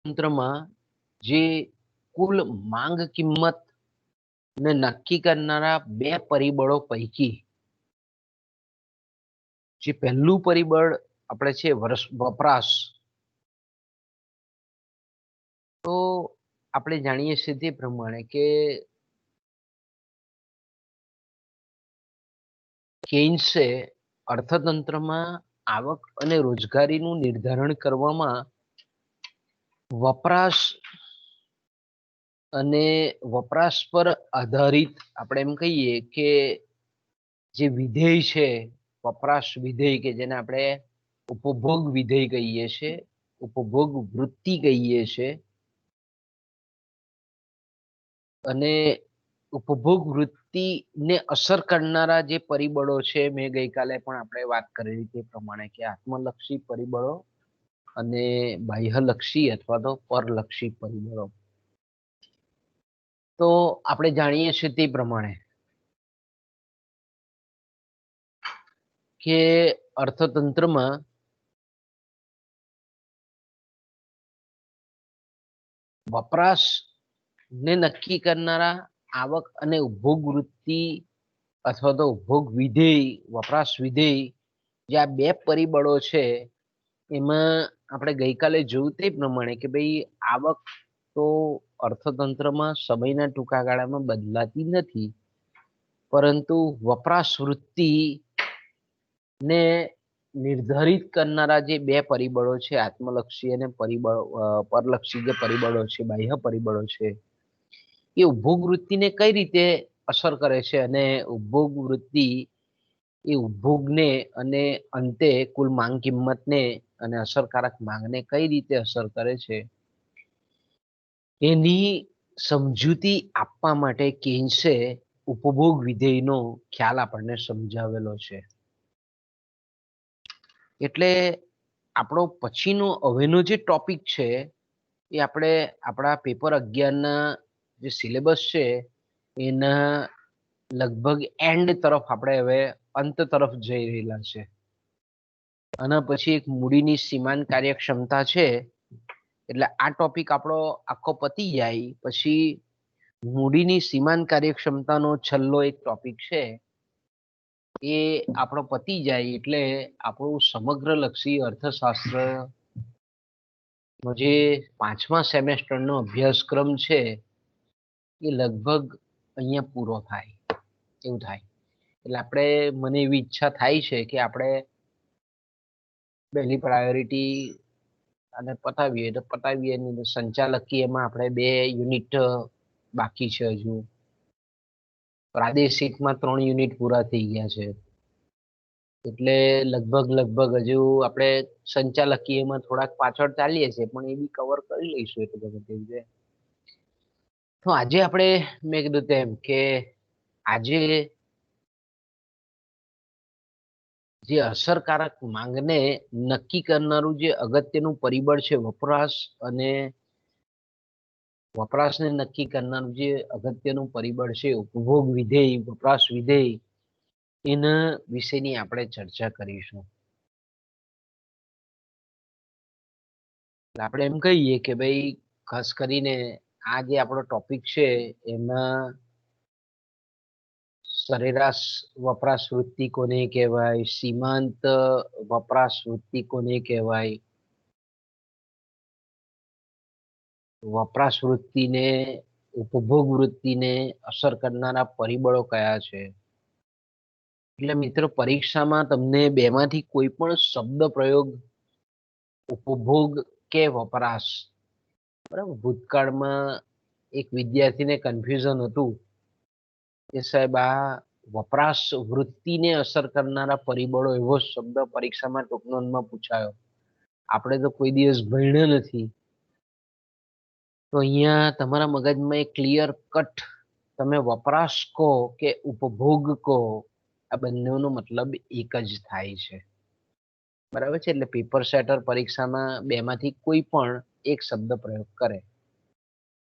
તંત્રમાં જે કુલ માંગ કિંમત ને નક્કી કરનારા બે પરિબળો પૈકી જે પહેલું પરિબળ આપણે છે વપરાશ, તો આપણે જાણીએ છીએ તે પ્રમાણે કે કેન્સે અર્થતંત્રમાં આવક અને રોજગારીનું નિર્ધારણ કરવામાં વપરાશ અને વપરાશ પર આધારિત આપણે એમ કહીએ કે જે વિધેય છે, વપરાશ વિધેય કે જેને આપણે ઉપભોગ વિધેય કહીએ છીએ, ઉપભોગ વૃત્તિ કહીએ છીએ, અને ઉપભોગ વૃત્તિને અસર કરનારા જે પરિબળો છે, મેં ગઈકાલે પણ આપણે વાત કરેલી તે પ્રમાણે કે આત્મલક્ષી પરિબળો અને બાહ્યલક્ષી અથવા તો પરલક્ષી પરિબળો. તો આપણે જાણીએ છીએ તે પ્રમાણે કે અર્થતંત્રમાં વપરાશ ને નક્કી કરનારા આવક અને ઉપભોગ વૃત્તિ અથવા તો ઉપભોગ વિધેય, વપરાશ વિધેય, જે આ બે પરિબળો છે એમાં આપણે ગઈકાલે જોયું તે પ્રમાણે કે ભાઈ આવક તો અર્થતંત્રમાં સમયના ટૂંકા ગાળામાં બદલાતી નથી, પરંતુ વપરાશ વૃત્તિ ને નિર્ધારિત કરનારા જે બે પરિબળો છે, આત્મલક્ષી અને પરલક્ષી જે પરિબળો છે, બાહ્ય પરિબળો છે, એ ઉપભોગ વૃત્તિને કઈ રીતે અસર કરે છે અને ઉપભોગ વૃત્તિ એ ઉપભોગને અને અંતે કુલ માંગ કિંમતને અને અસરકારક માંગને કઈ રીતે અસર કરે છે એની સમજૂતી આપવા માટે કેન્સે ઉપભોગ વિધેયનો ખ્યાલ આપણને સમજાવેલો છે. એટલે આપણો પછીનો હવેનો જે ટોપિક છે એ આપણે આપણા પેપર 11ના જે સિલેબસ છે એના લગભગ એન્ડ તરફ આપણે હવે અંત તરફ જઈ રહેલા છે. આના પછી એક મૂડીની સીમાંત કાર્યક્ષમતા છે, એટલે આ ટોપિક આપણો આખો પતી જાય પછી મૂડીની સીમાંત કાર્યક્ષમતાનો છેલ્લો એક ટોપિક છે એ આપણો પતી જાય એટલે આપણું સમગ્ર લક્ષી અર્થશાસ્ત્ર જે 5મા સેમેસ્ટરનો અભ્યાસક્રમ છે એ લગભગ અહીંયા પૂરો થાય એવું થાય. એટલે આપણે મને એવી ઈચ્છા થાય છે કે આપણે પહેલી પ્રાયોરિટી અને પતાવીએ તો પતાવીએ, સંચાલકી એમાં આપણે 2 યુનિટ બાકી છે. હજુ પ્રાદેશિકમાં 3 યુનિટ પૂરા થઈ ગયા છે, એટલે લગભગ હજુ આપણે સંચાલકીયમાં થોડાક પાછળ ચાલીએ છીએ, પણ એ બી કવર કરી લઈશું એટલે ગમે તેવું છે. તો આજે આપણે મેં કીધું તેમ કે આજે જે અસરકારક માંગને નક્કી કરનારું જે અગત્યનું પરિબળ છે વપરાશ, અને વપરાશને નક્કી કરનારું જે અગત્યનું પરિબળ છે ઉપભોગ વિધેય, વપરાશ વિધેય, એના વિશેની આપણે ચર્ચા કરીશું. આપણે એમ કહીએ કે ભાઈ ખાસ કરીને આ જે આપણો ટોપિક છે એમાં સરેરાશ વપરાશ વૃત્તિ કોને કહેવાય, સીમાંત વપરાશ વૃત્તિ કોને કહેવાય, વપરાશ વૃત્તિને ઉપભોગ વૃત્તિને અસર કરનારા પરિબળો કયા છે. એટલે મિત્રો પરીક્ષામાં તમને બેમાંથી કોઈ પણ શબ્દ પ્રયોગ ઉપભોગ કે વપરાશ, બરાબર, ભૂતકાળમાં એક વિદ્યાર્થીને કન્ફ્યુઝન હતું કે સાહેબ આ વપરાશ વૃત્તિને અસર કરનારા પરિબળો એવો શબ્દ પરીક્ષામાં ટૂંક નોંધમાં પૂછાયો, આપણે તો કોઈ દિવસ ભણ્યો નથી. તો અહીંયા તમારા મગજમાં એક ક્લિયર કટ તમે વપરાશ કહો કે ઉપભોગ કહો, આ બંનેનો મતલબ એક જ થાય છે, બરાબર છે. એટલે પેપર સેટર પરીક્ષામાં બેમાંથી કોઈ પણ એક શબ્દ પ્રયોગ કરે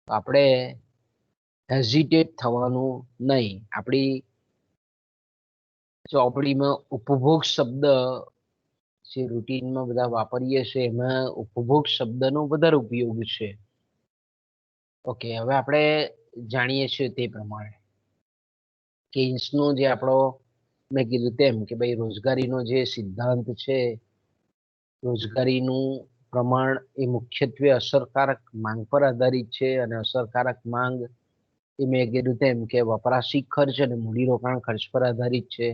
તો આપણે હેઝિટેટ થવાનું નહીં. આપણી ચોપડીમાં ઉપભોગ શબ્દ જે રૂટીનમાં બધા વાપરીએ છીએ એમાં ઉપભોગ શબ્દનો વધારે ઉપયોગ છે. ઓકે, હવે આપણે જાણીએ છીએ તે પ્રમાણે કેન્સનો જે આપણો મેં કીધું તેમ કે ભાઈ રોજગારીનો જે સિદ્ધાંત છે, રોજગારીનું પ્રમાણ એ મુખ્યત્વે અસરકારક માંગ પર આધારિત છે અને અસરકારક માંગ એ મેં કીધું તેમ કે વપરાશી ખર્ચ અને મૂડીરોકાણ ખર્ચ પર આધારિત છે.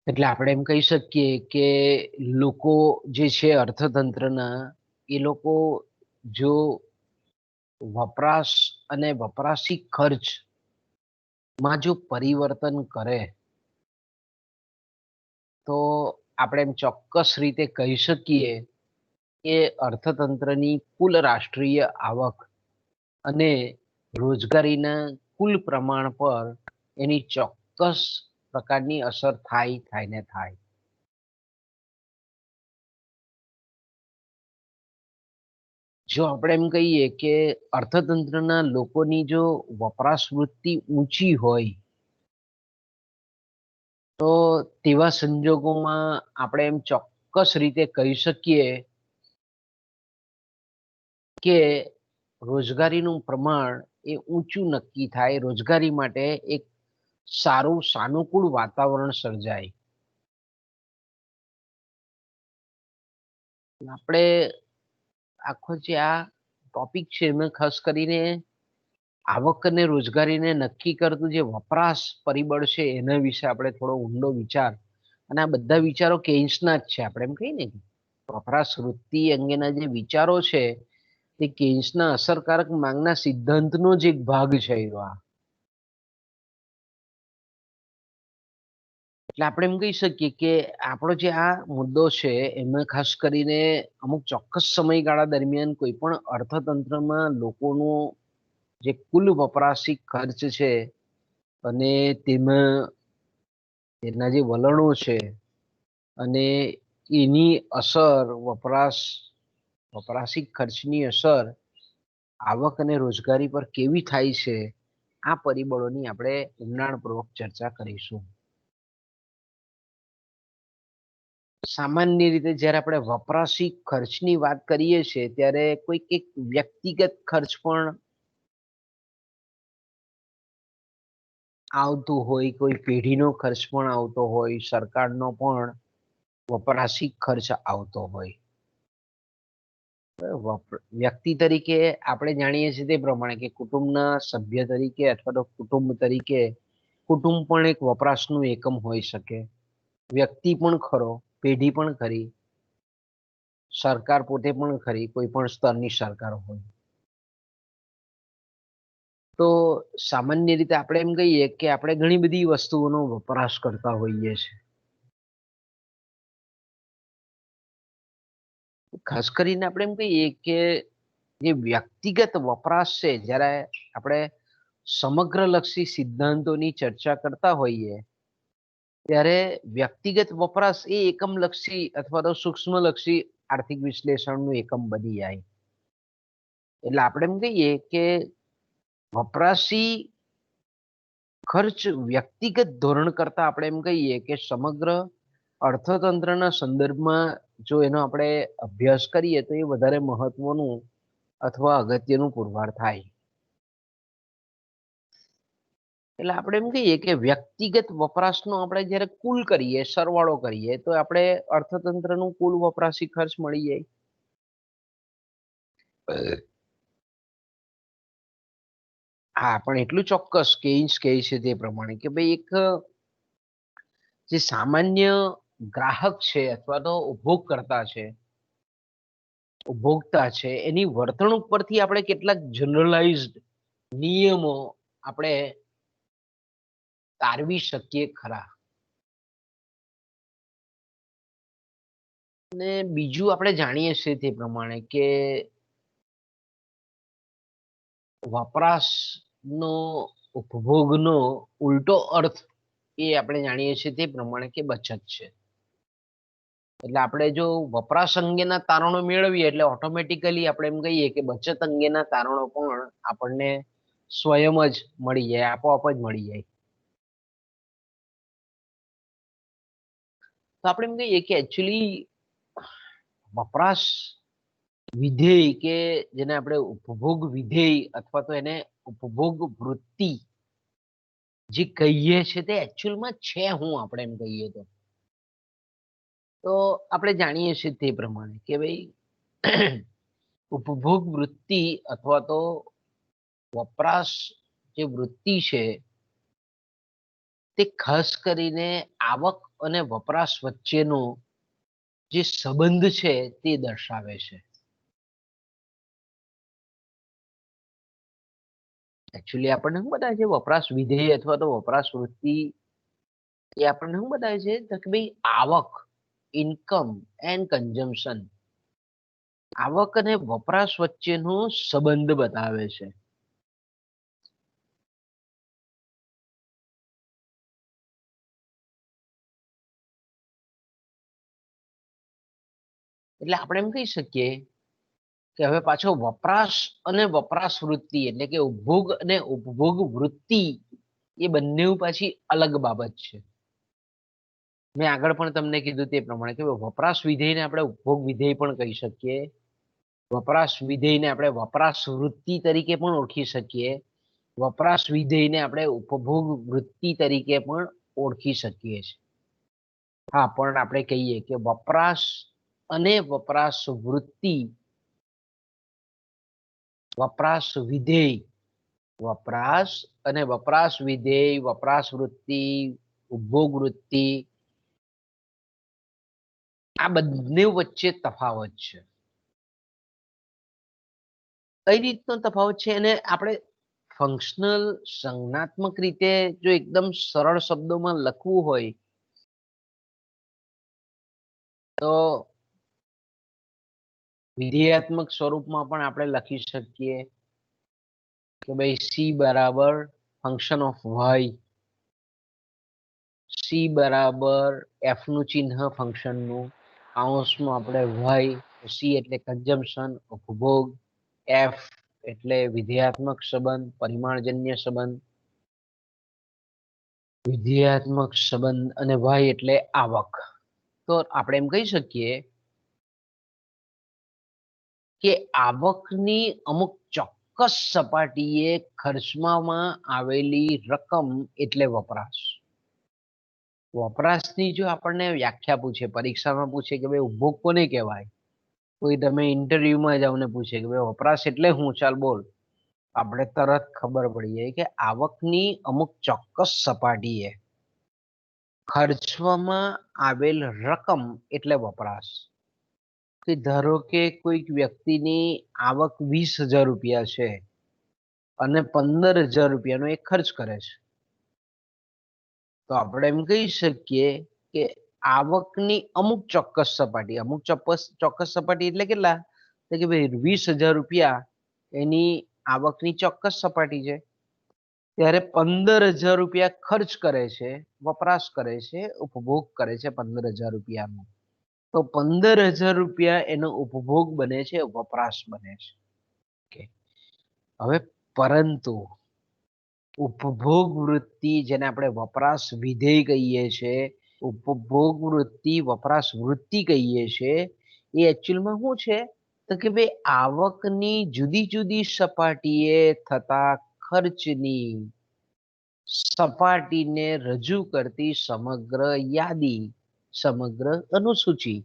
એટલે આપણે એમ કહી શકીએ કે લોકો જે છે અર્થતંત્રના, એ લોકો જો વપરાશ અને વપરાશી ખર્ચમાં જો પરિવર્તન કરે તો આપણે એમ ચોક્કસ રીતે કહી શકીએ કે અર્થતંત્રની કુલ રાષ્ટ્રીય આવક અને રોજગારીના કુલ પ્રમાણ પર એની ચોક્કસ પ્રકારની અસર થાય ને થાય. જો આપણે એમ કહીએ કે અર્થતંત્રના લોકોની જો વપરાશ વૃત્તિ ઊંચી હોય તો તેવા સંજોગોમાં આપણે એમ ચોક્કસ રીતે કહી શકીએ કે રોજગારીનું પ્રમાણ એ ઊંચું નક્કી થાય, રોજગારી માટે એક સારું સાનુકૂળ વાતાવરણ સર્જાય. આપણે આખો જે આ ટોપિક છે એમાં ખાસ કરીને આવક અને રોજગારીને નક્કી કરતું જે વપરાશ પરિબળ છે એના વિશે આપણે થોડો ઊંડો વિચાર, અને આ બધા વિચારો કેન્સના જ છે. આપણે એમ કહીએ ને વપરાશ વૃત્તિ અંગેના જે વિચારો છે તે કેન્સના અસરકારક માંગના સિદ્ધાંતનો જ એક ભાગ છે. એટલે આપણે એમ કહી શકીએ કે આપણો જે આ મુદ્દો છે એમાં ખાસ કરીને અમુક ચોક્કસ સમયગાળા દરમિયાન કોઈ પણ અર્થતંત્રમાં લોકોનો જે કુલ વપરાશી ખર્ચ છે અને તેમાં એના જે વલણો છે અને એની અસર વપરાશી ખર્ચની અસર આવક અને રોજગારી પર કેવી થાય છે, આ પરિબળોની આપણે ઊંડાણપૂર્વક ચર્ચા કરીશું. સામાન્ય રીતે જ્યારે આપણે વપરાશી ખર્ચની વાત કરીએ છીએ ત્યારે કોઈક એક વ્યક્તિગત ખર્ચ પણ આવતું હોય, કોઈ પેઢીનો ખર્ચ પણ આવતો હોય, સરકારનો પણ વપરાશી ખર્ચ આવતો હોય. વ્યક્તિ તરીકે આપણે જાણીએ છીએ તે પ્રમાણે કે કુટુંબના સભ્ય તરીકે અથવા તો કુટુંબ તરીકે કુટુંબ પણ એક વપરાશનું એકમ હોઈ શકે. વ્યક્તિ પણ ખરો, પેઢી પણ ખરી, સરકાર પોતે પણ ખરી, કોઈ પણ સ્તરની સરકાર હોય. તો સામાન્ય રીતે આપણે એમ કહીએ કે આપણે ઘણી બધી વસ્તુઓનો વપરાશ કરતા હોઈએ છીએ. ખાસ કરીને આપણે એમ કહીએ કે જે વ્યક્તિગત વપરાશ છે, જ્યારે આપણે સમગ્રલક્ષી સિદ્ધાંતોની ચર્ચા કરતા હોઈએ ત્યારે વ્યક્તિગત વપરાશ એ એકમલક્ષી અથવા તો સૂક્ષ્મલક્ષી આર્થિક વિશ્લેષણનું એકમ બની જાય. એટલે આપણે એમ કહીએ કે વપરાશી ખર્ચ વ્યક્તિગત ધોરણ કરતા આપણે એમ કહીએ કે સમગ્ર અર્થતંત્રના સંદર્ભમાં જો એનો આપણે અભ્યાસ કરીએ તો એ વધારે મહત્વનું અથવા અગત્યનું પુરવાર થાય. એટલે આપણે એમ કહીએ કે વ્યક્તિગત વપરાશનો આપણે જ્યારે કુલ કરીએ, સરવાળો કરીએ તો આપણે અર્થતંત્રનું કુલ વપરાશી ખર્ચ મળી જાય. હા, પણ એટલું ચોક્કસ કેન્સ કહે છે તે પ્રમાણે કે ભાઈ એક જે સામાન્ય ગ્રાહક છે અથવા તો ઉપભોક્તા છે એની વર્તણૂક પરથી આપણે કેટલાક જનરલાઇઝ્ડ નિયમો આપણે તારવી શકીએ ખરા. અને બીજું આપણે જાણીએ છીએ તે પ્રમાણે કે વપરાશનો ઉપભોગનો ઉલટો અર્થ એ આપણે જાણીએ છીએ તે પ્રમાણે કે બચત છે. એટલે આપણે જો વપરાશ અંગેના તારણો મેળવીએ એટલે ઓટોમેટિકલી આપણે એમ કહીએ કે બચત અંગેના તારણો પણ આપણને સ્વયં જ મળી જાય, આપોઆપ જ મળી જાય. તો આપણે એમ કહીએ કે એકચ્યુઅલી વપરાશ વિધેય કે જેને આપણે ઉપભોગ વિધેય અથવા તો એને ઉપભોગ વૃત્તિ જે કહીએ છે તે એકચ્યુઅલમાં છે હું આપણે એમ કહીએ તો આપણે જાણીએ છીએ તે પ્રમાણે કે ભાઈ ઉપભોગ વૃત્તિ અથવા તો વપરાશ જે વૃત્તિ છે તે ખાસ કરીને આવક અને વપરાશ વચ્ચેનો જે સંબંધ છે તે દર્શાવે છે. એકચ્યુઅલી આપણને શું બતાવે છે વપરાશ વિધેય અથવા તો વપરાશ વૃત્તિ એ આપણને શું બતાવે છે તો કે ભાઈ આવક, ઇન્કમ એન્ડ કન્ઝમ્પશન, આવક અને વપરાશ વચ્ચેનો સંબંધ બતાવે છે. એટલે આપણે એમ કહી શકીએ કે હવે પાછો વપરાશ અને વપરાશ વૃત્તિ એટલે કે ઉપભોગ અને ઉપભોગ વૃત્તિ એ બંને પાછી અલગ બાબત છે. મેં આગળ પણ તમને કીધું તે પ્રમાણે કે વપરાશ વિધેયને આપણે ઉપભોગ વિધેય પણ કહી શકીએ. વપરાશ વિધેયને આપણે વપરાશ વૃત્તિ તરીકે પણ ઓળખી શકીએ. વપરાશ વિધેયને આપણે ઉપભોગ વૃત્તિ તરીકે પણ ઓળખી શકીએ છીએ. હા, પણ આપણે કહીએ કે વપરાશ અને વપરાશ વૃત્તિ, વપરાશ વિધેય, વપરાશ અને વપરાશ વિધેય, વપરાશ વૃત્તિ, ઉપભોગ વૃત્તિ, આ બંને વચ્ચે તફાવત છે. કઈ રીતનો તફાવત છે અને આપણે ફંક્શનલ સંજ્ઞાત્મક રીતે જો એકદમ સરળ શબ્દોમાં લખવું હોય તો વિધેયાત્મક સ્વરૂપમાં પણ આપણે લખી શકીએ કે ભાઈ સી બરાબર ફંક્શન ઓફ વાય, સી બરાબર એફ નું ચિહ્ન ફંક્શનનું, કૌંસમાં આપણે વાય, સી એટલે કન્ઝમ્પશન, ઉપભોગ, એફ એટલે વિધેયાત્મક સંબંધ, પરિમાણજન્ય સંબંધ, વિધેયાત્મક સંબંધ અને વાય એટલે આવક. તો આપણે એમ કહી શકીએ કે આવકની અમુક ચોક્કસ સપાટીએ ખર્ચવામાં આવેલી રકમ એટલે વપરાશ. વપરાશની જો આપણને વ્યાખ્યા પૂછે, પરીક્ષામાં પૂછે કે ભાઈ ઉપભોગ કોને કહેવાય, કોઈ તમે ઇન્ટરવ્યુમાં જાવ ને પૂછે કે ભાઈ વપરાશ એટલે હું, ચાલ બોલ, આપણે તરત ખબર પડી જાય કે આવકની અમુક ચોક્કસ સપાટીએ ખર્ચવામાં આવેલ રકમ એટલે વપરાશ. કે ધારો કે કોઈક વ્યક્તિની આવક 20,000 રૂપિયા છે અને 15,000 રૂપિયાનો એ ખર્ચ કરે છે, તો આપણે એમ કહી શકીએ કે આવકની અમુક ચોક્કસ સપાટી, અમુક ચોક્કસ સપાટી એટલે કેટલા, તો કે ભાઈ 20,000 રૂપિયા એની આવકની ચોક્કસ સપાટી છે, ત્યારે 15,000 રૂપિયા ખર્ચ કરે છે, વપરાશ કરે છે, ઉપભોગ કરે છે 15,000 રૂપિયાનો, તો 15,000 રૂપિયા એનો ઉપભોગ બને છે, વપરાશ બને છે. હવે પરંતુ ઉપભોગ વૃત્તિ જેને આપણે વપરાશ વિધેય કહીએ છીએ, ઉપભોગ વૃત્તિ વપરાશ વૃત્તિ કહીએ છીએ, એ એકચ્યુઅલમાં શું છે તો કે ભાઈ આવકની જુદી જુદી સપાટીએ થતા ખર્ચની સપાટીને રજૂ કરતી સમગ્ર યાદી, સમગ્ર અનુસૂચિ,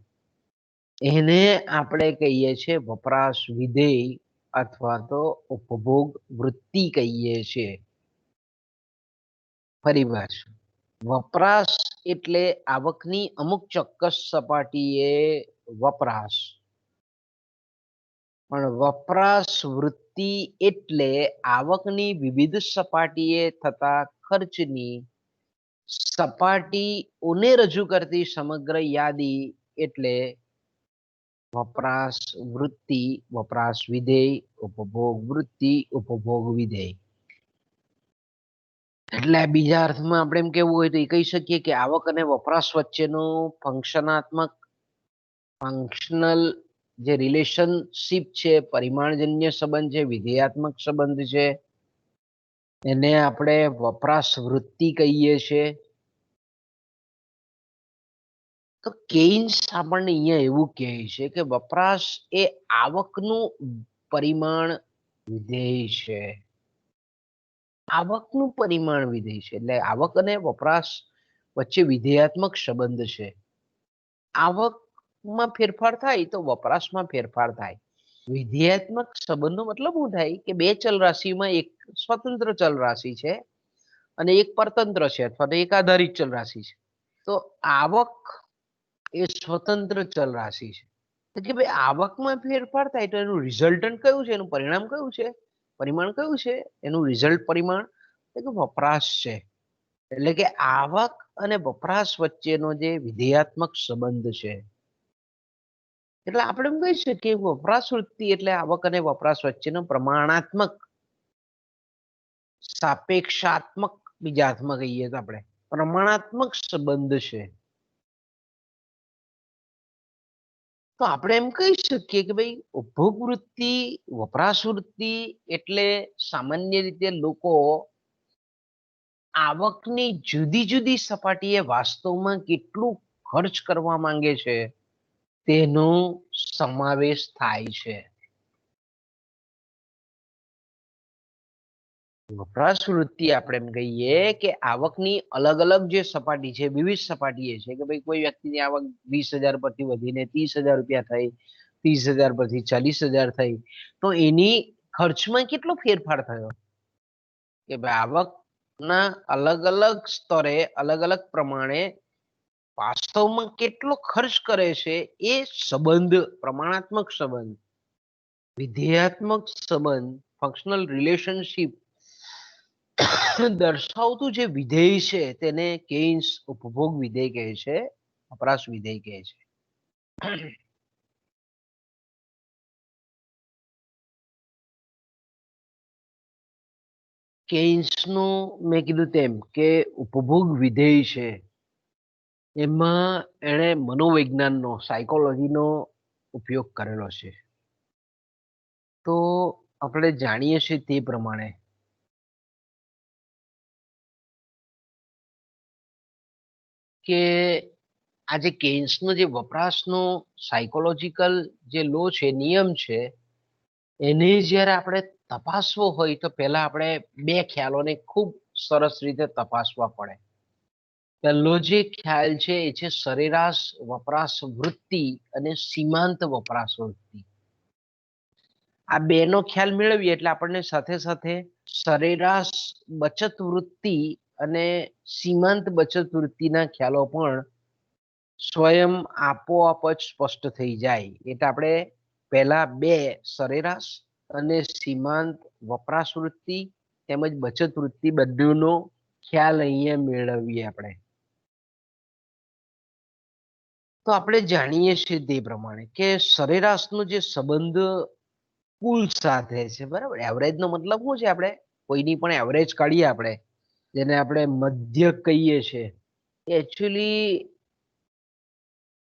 એને આપણે કહીએ છીએ વપરાશ વિધેય અથવા તો ઉપભોગ વૃત્તિ કહીએ છીએ. ફરીવાર, વપરાશ એટલે આવકની અમુક ચોક્કસ સપાટીએ વપરાશ, પણ વપરાશ વૃત્તિ એટલે આવકની વિવિધ સપાટીએ થતા ખર્ચની સપાટીઓને રજૂ કરતી સમગ્ર યાદી એટલે વપરાશ વૃત્તિ, વપરાશ વિધેય, ઉપભોગ વૃત્તિ, ઉપભોગ વિધેય. એટલે બીજા અર્થમાં આપણે એમ કેવું હોય તો એ કહી શકીએ કે આવક અને વપરાશ વચ્ચેનો ફંક્શનલ જે રિલેશનશિપ છે, પરિમાણજન્ય સંબંધ છે, વિધેયાત્મક સંબંધ છે, એને આપણે વપરાશ વૃત્તિ કહીએ છીએ. તો કેઇન્સ આપણને અહીંયા એવું કહે છે કે વપરાશ એ આવકનું પરિમાણ વિધેય છે. આવકનું પરિમાણ વિધેય છે એટલે આવક અને વપરાશ વચ્ચે વિધેયાત્મક સંબંધ છે. આવકમાં ફેરફાર થાય તો વપરાશમાં ફેરફાર થાય. વિધેયાત્મક સંબંધનો મતલબ શું થાય કે બે ચલ રાશિમાં એક સ્વતંત્ર ચલ રાશિ છે અને એક પરતંત્ર છે અથવા તો એક આધારિત ચલ રાશિ છે. તો આવક એ સ્વતંત્ર ચલ રાશિ છે. તો કે ભાઈ આવકમાં ફેરફાર થાય તો એનું રિઝલ્ટન્ટ કયું છે, એનું પરિણામ કયું છે, પરિમાણ કયું છે, એનું રિઝલ્ટ પરિમાણ એટલે કે વપરાશ છે. એટલે કે આવક અને વપરાશ વચ્ચેનો જે વિધેયાત્મક સંબંધ છે. એટલે આપણે એમ કહી શકીએ વપરાશ વૃત્તિ એટલે આવક અને વપરાશ વચ્ચેનો પ્રમાણાત્મક સાપેક્ષાત્મક બીજા હાથમાં કહીએ તો આપણે પ્રમાણાત્મક સંબંધ છે. તો આપણે એમ કહી શકીએ કે ભાઈ ઉપભોગ વૃત્તિ વપરાશ વૃત્તિ એટલે સામાન્ય રીતે લોકો આવકની જુદી જુદી સપાટીએ વાસ્તવમાં કેટલું ખર્ચ કરવા માંગે છે તેનો સમાવેશ થાય છે. વપરાશ વૃત્તિ આપણે એમ કહીએ કે આવકની અલગ અલગ જે સપાટી છે વિવિધ સપાટીએ છે કે ભાઈ કોઈ વ્યક્તિની આવક 20,000 પરથી વધીને 30,000 રૂપિયા થઈ, 30,000 પરથી 40,000 થઈ, તો એની ખર્ચમાં કેટલો ફેરફાર થયો કે ભાઈ આવકના અલગ અલગ સ્તરે અલગ અલગ પ્રમાણે વાસ્તવમાં કેટલો ખર્ચ કરે છે એ સંબંધ પ્રમાણાત્મક સંબંધ વિધેયાત્મક સંબંધ ફંક્શનલ રિલેશનશિપ દર્શાવતું જે વિધેય છે તેને કેઇન્સ ઉપભોગ વિધેય કહે છે, વપરાશ વિધેય કહે છે. કેઇન્સનું મેં કીધું તેમ કે ઉપભોગ વિધેય છે એમાં એણે મનોવિજ્ઞાનનો સાયકોલોજીનો ઉપયોગ કરેલો છે. તો આપણે જાણીએ છીએ તે પ્રમાણે કે આ જે કેઇન્સનો જે વપરાશનો સાયકોલોજીકલ જે લો છે, નિયમ છે, એને જ્યારે આપણે તપાસવો હોય તો પહેલા આપણે બે ખ્યાલોને ખૂબ સરસ રીતે તપાસવા પડે. પહેલો જે ખ્યાલ છે એ છે સરેરાશ વપરાશ વૃત્તિ અને સીમાંત વપરાશ વૃત્તિ. આ બેનો ખ્યાલ મેળવીએ એટલે આપણને સાથે સાથે સરેરાશ બચત વૃત્તિ અને સીમાંત બચત વૃત્તિના ખ્યાલો પણ સ્વયં આપોઆપ જ સ્પષ્ટ થઈ જાય. એટલે આપણે પહેલા બે સરેરાશ અને સીમાંત વપરાશ વૃત્તિ તેમજ બચત વૃત્તિ બધુંનો ખ્યાલ અહીંયા મેળવીએ આપણે. તો આપણે જાણીએ છીએ તે પ્રમાણે કે સરેરાશનો જે સંબંધ કુલ સાથે છે, બરાબર. એવરેજનો મતલબ શું છે? આપણે કોઈની પણ એવરેજ કાઢીએ આપણે જેને આપણે મધ્ય કહીએ છીએ. એકચ્યુઅલી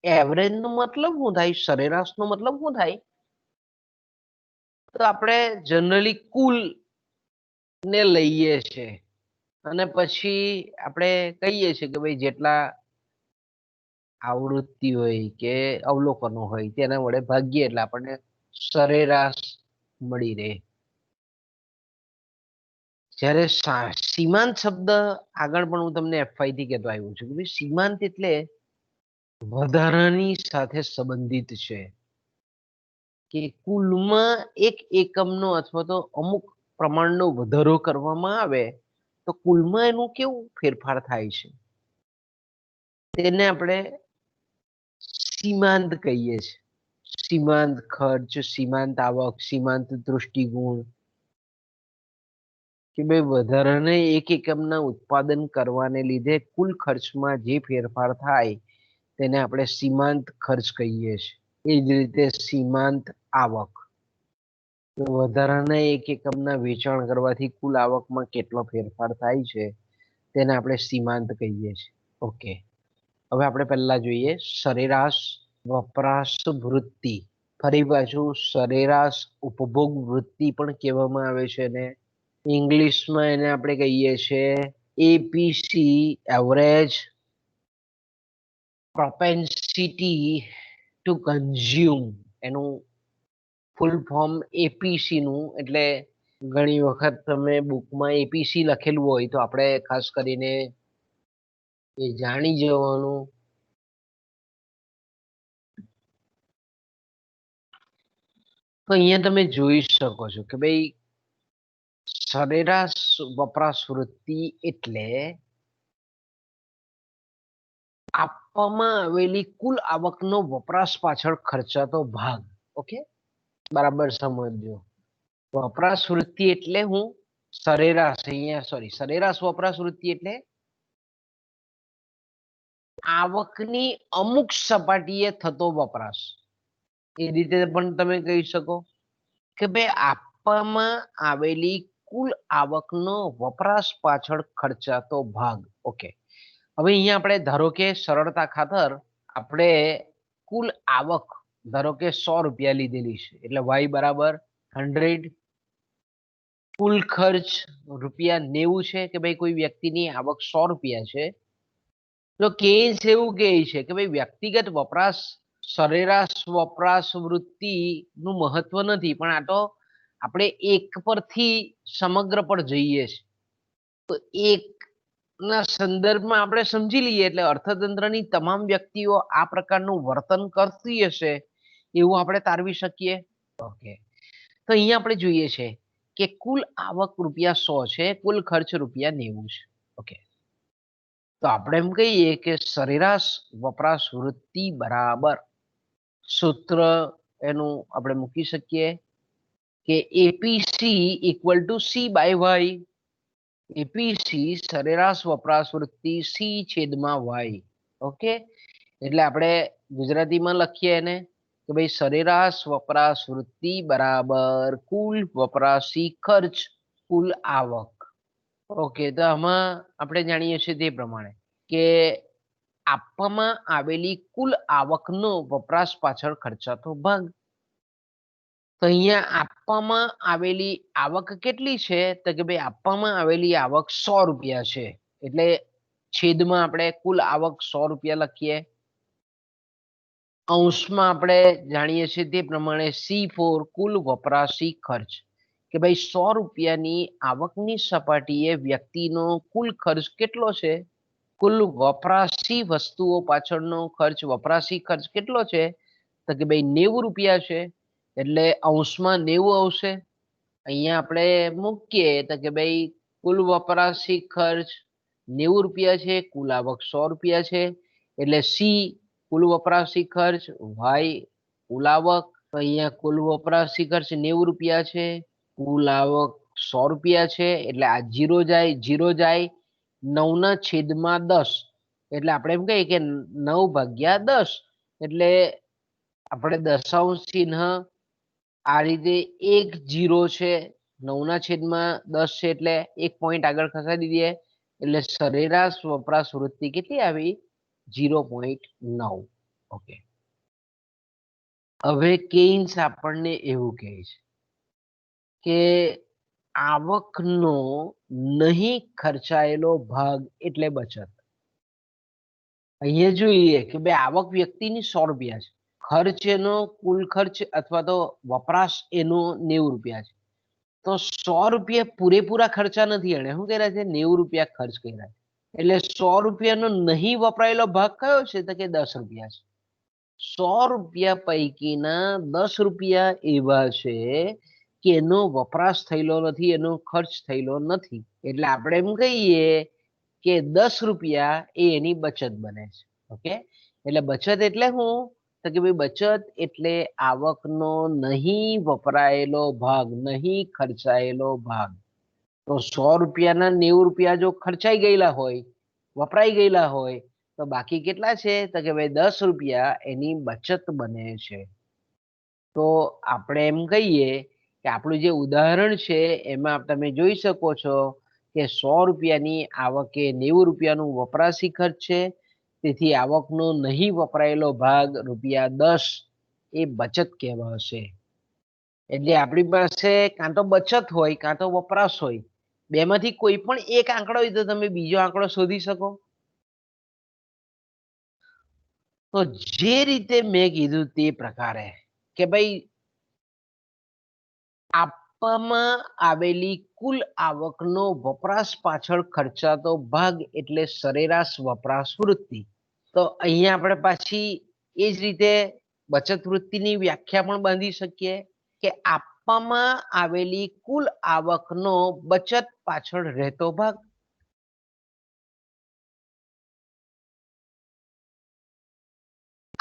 એવરેજનો મતલબ શું થાય? સરેરાશનો મતલબ શું થાય? તો આપણે જનરલી કુલ ને લઈએ છીએ અને પછી આપણે કહીએ છીએ કે ભાઈ જેટલા આવૃત્તિ હોય કે અવલોકનો હોય તેના વડે ભાગીએ એટલે આપણને સરેરાશ મળી રહે. જ્યારે સીમાંત શબ્દ આગળ પણ હું તમને FY થી કહેતો આવ્યો છું કે ભાઈ સીમાંત એટલે વધારાની સાથે સંબંધિત છે કે કુલમાં એક એકમનો અથવા તો અમુક પ્રમાણનો વધારો કરવામાં આવે તો કુલમાં એનું કેવું ફેરફાર થાય છે તેને આપણે સીમાંત કહીએ છીએ. સીમાંત ખર્ચ, સીમાંત આવક, સીમાંત દૃષ્ટિગુણ કે ભાઈ વધારાને એક એકમના ઉત્પાદન કરવાને લીધે કુલ ખર્ચમાં જે ફેરફાર થાય તેને આપણે સીમાંત ખર્ચ કહીએ છીએ. એ જ રીતે સીમાંત આવક વધારાના એક એકમના વેચાણ કરવાથી કુલ આવકમાં કેટલો ફેરફાર થાય છે તેને આપણે સીમાંત કહીએ છીએ. ઓકે, હવે આપણે પહેલા જોઈએ સરેરાશ વપરાશ વૃત્તિ. ફરી પાછું સરેરાશ ઉપભોગ વૃત્તિ પણ કહેવામાં આવે છે ને ઇંગ્લિશમાં એને આપણે કહીએ છીએ APC, average capacity two consume એનું ફૂલ ફોર્મ એપીસી નું, એટલે ઘણી વખત તમે બુકમાં એપીસી લખેલું હોય તો આપણે ખાસ કરીને એ જાણી જવાનું. તો અહીંયા તમે જોઈ શકો છો કે ભાઈ સરેરાશ વપરાશ વૃત્તિ એટલે આપવામાં આવેલી કુલ આવકનો વપરાશ પાછળ ખર્ચાતો ભાગ. ઓકે, બરાબર સમજજો. વપરાશ વૃત્તિ એટલે હું સરેરાશ, અહીંયા સોરી, સરેરાશ વપરાશ વૃત્તિ એટલે આવકની અમુક સપાટીએ થતો વપરાશ. એ રીતે પણ તમે કહી શકો કે ભાઈ આપવામાં આવેલી કુલ આવકનો વપરાશ પાછળ ખર્ચાતો ભાગ. ઓકે, હવે અહીંયા આપણે ધારો કે સરળતા ખાતર આપણે કુલ આવક ધારો કે 100 રૂપિયા લીધેલી છે, એટલે y બરાબર 100. કુલ ખર્ચ રૂપિયા 90 છે કે ભાઈ કોઈ વ્યક્તિની આવક 100 રૂપિયા છે, તો કેસ એવું કહે છે કે ભાઈ વ્યક્તિગત વપરાશ સરેરાશ વપરાશ વૃત્તિ નું મહત્વ નથી, પણ આ તો આપણે એક પરથી સમગ્ર પર જઈએ છીએ, તો એક ના સંદર્ભમાં આપણે સમજી લઈએ એટલે અર્થતંત્રની તમામ વ્યક્તિઓ આ પ્રકારનું વર્તન કરતી હશે એવું આપણે તારવી શકીએ. ઓકે, તો અહીંયા આપણે જોઈએ છે કે કુલ આવક રૂપિયા 100 છે, કુલ ખર્ચ રૂપિયા 90 છે. ઓકે, તો આપણે એમ કહીએ કે સરેરાશ વપરાશ વૃત્તિ બરાબર સૂત્ર એનું આપણે મૂકી શકીએ કે APC equal to C by Y. APC સરેરાશ વપરાશ વૃત્તિ સી છેદમાં વાય. ઓકે, એટલે આપણે ગુજરાતીમાં લખીએ એને કે ભાઈ સરેરાશ વપરાશ વૃત્તિ બરાબર કુલ વપરાશી ખર્ચ કુલ આવક. ઓકે, તો આમાં આપણે જાણીએ છીએ તે પ્રમાણે કે આપવામાં આવેલી કુલ આવકનો વપરાશ પાછળ ખર્ચાતો ભાગ. તો અહીંયા આપવામાં આવેલી આવક કેટલી છે, તો કે ભાઈ આપવામાં આવેલી આવક 100 રૂપિયા છે, એટલે છેદમાં આપણે કુલ આવક 100 રૂપિયા લખીએ. અંશમાં આપણે જાણીએ છીએ તે પ્રમાણે C4 કુલ વપરાશી ખર્ચ કે ભાઈ 100 રૂપિયાની આવકની સપાટીએ વ્યક્તિનો કુલ ખર્ચ કેટલો છે, કુલ વપરાશી વસ્તુઓ પાછળનો ખર્ચ વપરાશી ખર્ચ કેટલો છે, તો કે ભાઈ 90 રૂપિયા છે, એટલે અંશમાં 90 આવશે. અહીંયા આપણે મૂકીએ તો કે ભાઈ કુલ વપરાશી ખર્ચ 90 રૂપિયા છે, કુલ આવક 100 રૂપિયા છે, એટલે સી કુલ વપરાશી ખર્ચ, વાય કુલ આવક. તો અહીંયા કુલ વપરાશી ખર્ચ 90 રૂપિયા છે, કુલ આવક 100 રૂપિયા છે, એટલે આ 0 જાય 0 જાય, 9 ના છેદમાં 10, એટલે આપણે એમ કહીએ કે 9 ભાગ્યા 10, એટલે આપણે દશાંશ ચિહ્ન આ રીતે 1 0 છે, 9 ના છેદમાં 10 છે, એટલે 1 પોઈન્ટ આગળ ખસાડી દઈએ, એટલે સરેરાશ વપરાશ વૃત્તિ કેટલી આવી, 0.9. ઓકે, હવે કેઇન્સ આપણને એવું કહે છે કે આવકનો નહીં ખર્ચાયેલો ભાગ એટલે બચત. અહીંયા જોઈએ કે બે આવક વ્યક્તિની 100 રૂપિયા છે, ખર્ચ એનો કુલ ખર્ચ અથવા તો વપરાશ એનો 90 રૂપિયા છે, તો 100 રૂપિયા પૂરેપૂરા ખર્ચા નથી, એને શું કર્યા છે 90 રૂપિયા ખર્ચ કર્યા, એટલે 100 રૂપિયાનો નહીં વપરાયેલો ભાગ કયો છે, તો કે 10 રૂપિયા છે. 100 રૂપિયા પૈકીના 10 રૂપિયા એવા છે કે એનો વપરાશ થયેલો નથી, એનો ખર્ચ થયેલો નથી, એટલે આપણે એમ કહીએ કે 10 રૂપિયા એ એની બચત બને છે. ઓકે, એટલે બચત એટલે શું, તો કે ભાઈ બચત એટલે આવકનો નહીં વપરાયેલો ભાગ, નહીં ખર્ચાયેલો ભાગ. તો 100 રૂપિયાના 90 રૂપિયા જો ખર્ચાઈ ગયેલા હોય, વપરાઈ ગયેલા હોય, તો બાકી કેટલા છે, તો કે ભાઈ 10 રૂપિયા એની બચત બને છે. તો આપણે એમ કહીએ કે આપણું જે ઉદાહરણ છે એમાં તમે જોઈ શકો છો કે 100 રૂપિયાની આવકે 90 રૂપિયાનું વપરાશી ખર્ચ છે, તેથી આવકનો નહીં વપરાયેલો ભાગ રૂપિયા 10 એ બચત કહેવાશે. એટલે આપણી પાસે કાં તો બચત હોય કાં તો વપરાશ હોય, બેમાંથી કોઈ પણ એક આંકડો હોય તો તમે બીજો આંકડો શોધી શકો. તો જે રીતે મેં કીધું તે પ્રકારે કે ભાઈ આપવામાં આવેલી કુલ આવકનો વપરાશ પાછળ ખર્ચાતો ભાગ એટલે સરેરાશ વપરાશ વૃત્તિ. તો અહીંયા આપણે પાછી એ જ રીતે બચત વૃત્તિની વ્યાખ્યા પણ બાંધી શકીએ કે આપવામાં આવેલી કુલ આવકનો બચત પાછળ રહેતો ભાગ.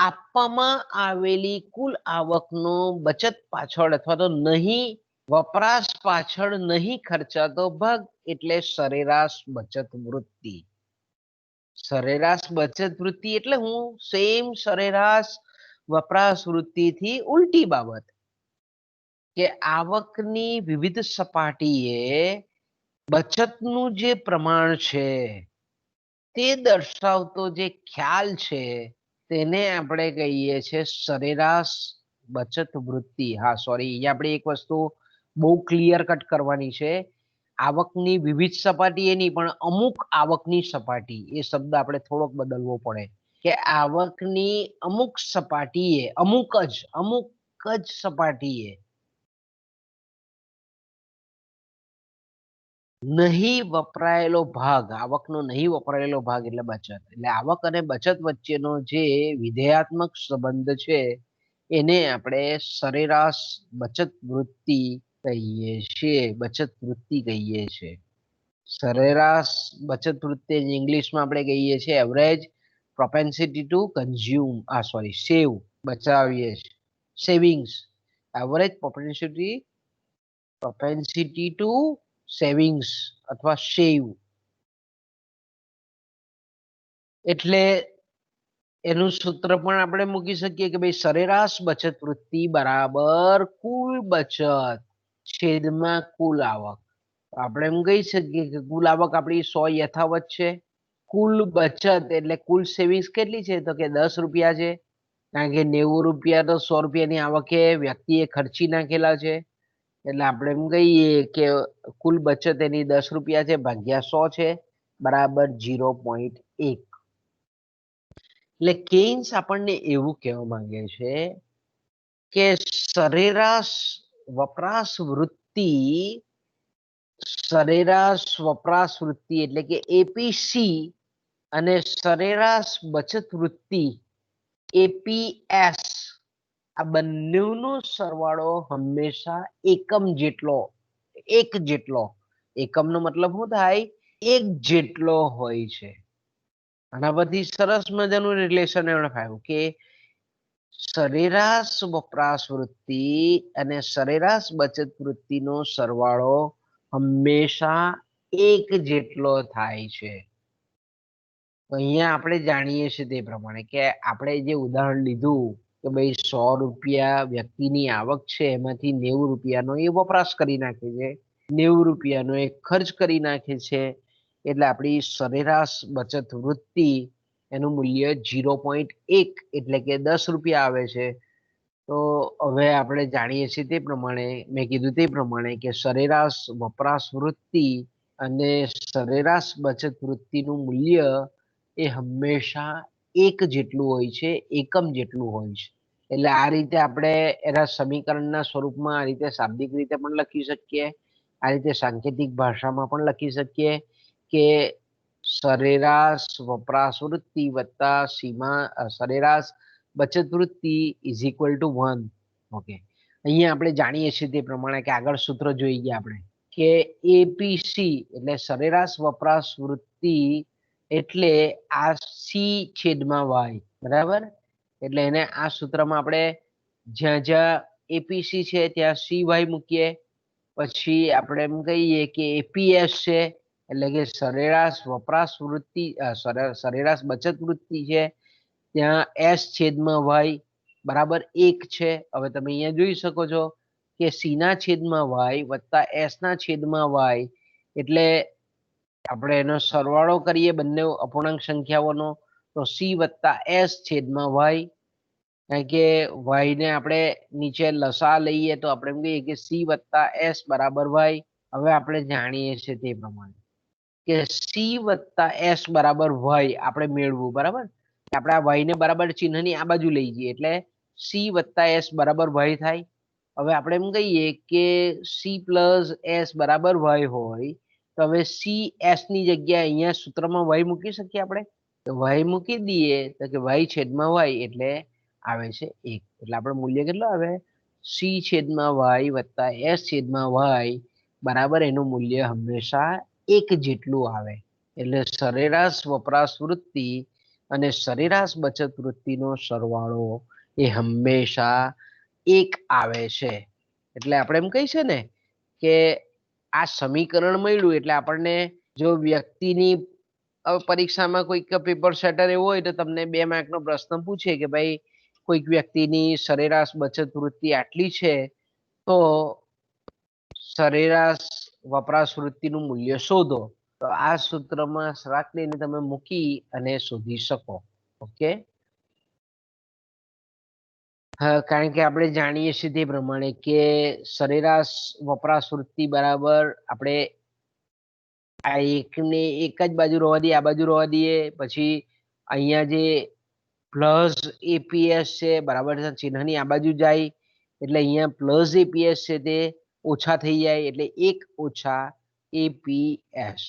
આપવામાં આવેલી કુલ આવકનો બચત પાછળ અથવા તો નહીં વપરાશ પાછળ નહીં ખર્ચાતો ભાગ એટલે સરેરાશ બચત વૃત્તિ. સરેરાશ બચત વૃત્તિ એટલે હું સેમ સરેરાશ વપરાશ વૃત્તિથી ઉલટી બાબત કે આવકની વિવિધ સપાટીએ બચતનું જે પ્રમાણ છે તે દર્શાવતો જે ખ્યાલ છે તેને આપણે કહીએ છીએ સરેરાશ બચત વૃત્તિ. હા સોરી, અહીંયા આપણે એક વસ્તુ બહુ ક્લિયર કટ કરવાની છે. આવકની વિવિધ સપાટી એની પણ અમુક આવકની સપાટી એ શબ્દ આપણે થોડોક બદલવો પડે કે આવકની અમુક સપાટીએ અમુક જ સપાટીએ નહીં વપરાયેલો ભાગ, આવકનો નહીં વપરાયેલો ભાગ એટલે બચત. એટલે આવક અને બચત વચ્ચેનો જે વિધેયાત્મક સંબંધ છે એને આપણે સરેરાશ બચત વૃત્તિ કહીએ છીએ. બચત વૃત્તિ કહીએ છીએ. સરેરાશ બચત વૃત્તિ ઇંગ્લિશમાં આપણે કહીએ છીએ એવરેજ પ્રોપેન્સિટી ટુ કન્ઝ્યુમ સેવ. બચાવીએ સેવિંગ્સ. એવરેજ પ્રોપેન્સિટી ટુ સેવિંગ્સ અથવા સેવ. એટલે એનું સૂત્ર પણ આપણે મૂકી શકીએ કે ભાઈ સરેરાશ બચત વૃત્તિ બરાબર કુલ બચત છેદમાં કુલ આવક. આપણે એમ કહી શકીએ કે કુલ આવક આપણી 100 યથાવત છે. કુલ બચત એટલે કુલ સેવિંગ્સ કેટલી છે તો કે 10 રૂપિયા છે. કારણ કે 90 રૂપિયા તો 100 રૂપિયાની આવકે વ્યક્તિએ ખર્ચી નાખેલા છે. એટલે આપણે એમ કહીએ કે કુલ બચત એની 10 રૂપિયા છે ભાગ્યા 100 છે બરાબર 0.1. એટલે કેઇન્સ આપણને એવું કહેવા માંગે છે કે સરેરાશ વપરાશ વૃત્તિ એટલે કે એપીસી અને સરેરાશ બચત વૃત્તિ એપીએસ આ બંનેનો સરવાળો હંમેશા એકમ જેટલો એકમનો મતલબ શું થાય એક જેટલો હોય છે. આના પરથી સરસ મજાનું રિલેશન એમણે પાડ્યું કે સરેરાશ વપરાશ વૃત્તિ અને સરેરાશ બચત વૃત્તિનો સરવાળો હંમેશા એક જેટલો થાય છે. અહીંયા આપણે જાણીએ છીએ તે પ્રમાણે કે આપણે જે ઉદાહરણ લીધું કે ભાઈ 100 રૂપિયા વ્યક્તિની આવક છે એમાંથી 90 રૂપિયાનો એ વપરાશ કરી નાખે છે, 90 રૂપિયાનો એ ખર્ચ કરી નાખે છે. એટલે આપણી સરેરાશ બચત વૃત્તિ એનું મૂલ્ય 0.1 એટલે કે 10 રૂપિયા આવે છે. તો હવે આપણે જાણીએ છીએ તે પ્રમાણે મેં કીધું તે પ્રમાણે કે સરેરાશ વપરાશ વૃત્તિ અને સરેરાશ બચત વૃત્તિનું મૂલ્ય એ હંમેશા એક જેટલું હોય છે, એકમ જેટલું હોય છે. એટલે આ રીતે આપણે એના સમીકરણના સ્વરૂપમાં આ રીતે શાબ્દિક રીતે પણ લખી શકીએ, આ રીતે સાંકેતિક ભાષામાં પણ લખી શકીએ કે સરેરાશ વપરાશ વૃત્તિ વત્તા સરેરાશ બચત વૃત્તિ ઇઝ ઇક્વલ ટુ 1. ઓકે, અહીંયા આપણે જાણીએ છીએ તે પ્રમાણે કે આગળ સૂત્ર જોઈ ગયા આપણે કે એપીસી એટલે સરેરાશ વપરાશ વૃત્તિ એટલે આ સી છેદમાં વાય બરાબર. એટલે એને આ સૂત્રમાં આપણે જ્યાં જ્યાં એપીસી છે ત્યાં સી વાય મૂકીએ. પછી આપણે એમ કહીએ કે એપીએસ છે એટલે કે સરેરાશ વપરાશ વૃત્તિ સરેરાશ બચત વૃત્તિ છે ત્યાં એસ છેદમાં વાય બરાબર 1 છે. હવે તમે અહીંયા જોઈ શકો છો કે સી ના છેદમાં વાય વત્તા એસ ના છેદમાં વાય એટલે આપણે એનો સરવાળો કરીએ બંને અપૂર્ણાંક સંખ્યાઓનો તો સી વત્તા એસ છેદમાં વાય. કારણ કે વાય ને આપણે નીચે લસા લઈએ તો આપણે એમ કહીએ કે સી વત્તા એસ બરાબર વાય. હવે આપણે જાણીએ છીએ તે પ્રમાણે કે સી વત્તા એસ બરાબર વાય આપણે મેળવું બરાબર. આપણે આ y ને બરાબર ચિહ્નની આ બાજુ લઈ જઈએ એટલે c વત્તા s બરાબર y થાય. હવે આપણે એમ કહીએ કે c પ્લસ s બરાબર y હોય તો હવે c s ની જગ્યાએ અહીંયા સૂત્રમાં y મૂકી શકીએ આપણે? તો y મૂકી દઈએ તો કે y છેદમાં y એટલે આવે છે 1. એટલે આપણે મૂલ્ય કેટલું આવે? c છેદમાં y વત્તા s છેદમાં y બરાબર એનું મૂલ્ય હંમેશા 1 જેટલું આવે. એટલે સરેરાશ વપરાશ વૃત્તિ અને સરેરાશ બચત વૃત્તિનો સરવાળો એ હંમેશા 1 આવે છે. એટલે આપણે એમ કહી છે ને કે આ સમીકરણ મળ્યું એટલે આપણને જો વ્યક્તિની પરીક્ષામાં કોઈક પેપર સેટર એવું હોય તો તમને 2 માર્કનો પ્રશ્ન પૂછે કે ભાઈ કોઈક વ્યક્તિની સરેરાશ બચત વૃત્તિ આટલી છે તો સરેરાશ વપરાશ વૃત્તિનું મૂલ્ય શોધો. તો આ સૂત્રમાં રાખીને તમે મૂકી અને શોધી શકો. ઓકે, કારણ કે આપણે જાણીએ છીએ તે પ્રમાણે કે સરેરાશ વપરાશ વૃત્તિ બરાબર આપણે આ એકને એક જ બાજુ રહેવા દઈએ, આ બાજુ રહેવા દઈએ, પછી અહીંયા જે પ્લસ એપીએસ છે બરાબર ચિહ્નની આ બાજુ જાય એટલે અહીંયા પ્લસ એપીએસ છે તે ઓછા થઈ જાય એટલે 1 ઓછા એપીએસ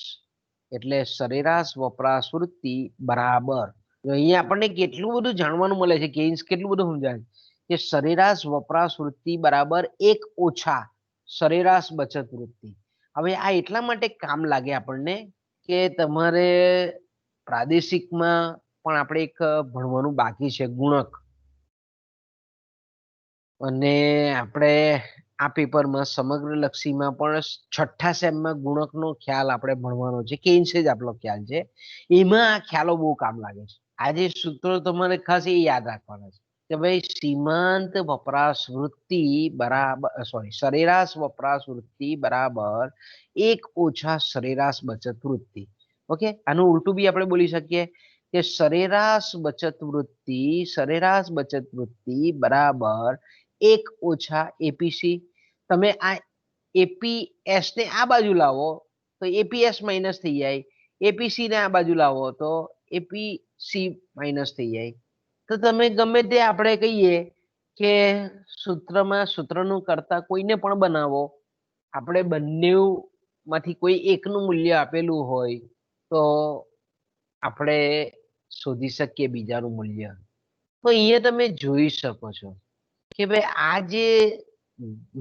એટલે સરેરાશ વપરાશ વૃત્તિ બરાબર. અહીંયા આપણને કેટલું બધું જાણવાનું મળે છે, કેન્સ કેટલું બધું સમજાય કે સરેરાશ વપરાશ વૃત્તિ બરાબર 1 ઓછા સરેરાશ બચત વૃત્તિ. હવે આ એટલા માટે કામ લાગે આપણને કે તમારે પ્રાદેશિકમાં પણ આપણે એક ભણવાનું બાકી છે ગુણક, અને આપણે આ પેપરમાં સમગ્ર લક્ષીમાં પણ 6ઠ્ઠા સેમમાં ગુણકનો ખ્યાલ આપણે ભણવાનો છે, કેન્સ જ આપણો ખ્યાલ છે. એમાં આ ખ્યાલો બહુ કામ લાગે છે. આ જે સૂત્રો તમારે ખાસ એ યાદ રાખવાના છે કે ભાઈ સીમાંત વપરાશ વૃત્તિ બરાબર સરેરાશ વપરાશ વૃત્તિ બરાબર 1 ઓછા સરેરાશ બચત વૃત્તિ. ઓકે, આનું ઉલટું બી આપણે બોલી શકીએ કે સરેરાશ બચત વૃત્તિ બરાબર 1 ઓછા એપીસી. તમે આ એપીએસ ને આ બાજુ લાવો તો એપીએસ માઇનસ થઈ જાય, એપીસી ને આ બાજુ લાવો તો એપીસી માઇનસ થઈ જાય. તો તમે ગમે તે આપણે કહીએ કે સૂત્રનું કરતા કોઈને પણ બનાવો, આપણે બંનેમાંથી કોઈ એકનું મૂલ્ય આપેલું હોય તો આપણે શોધી શકીએ બીજાનું મૂલ્ય. તો અહીંયા તમે જોઈ શકો છો કે ભાઈ આ જે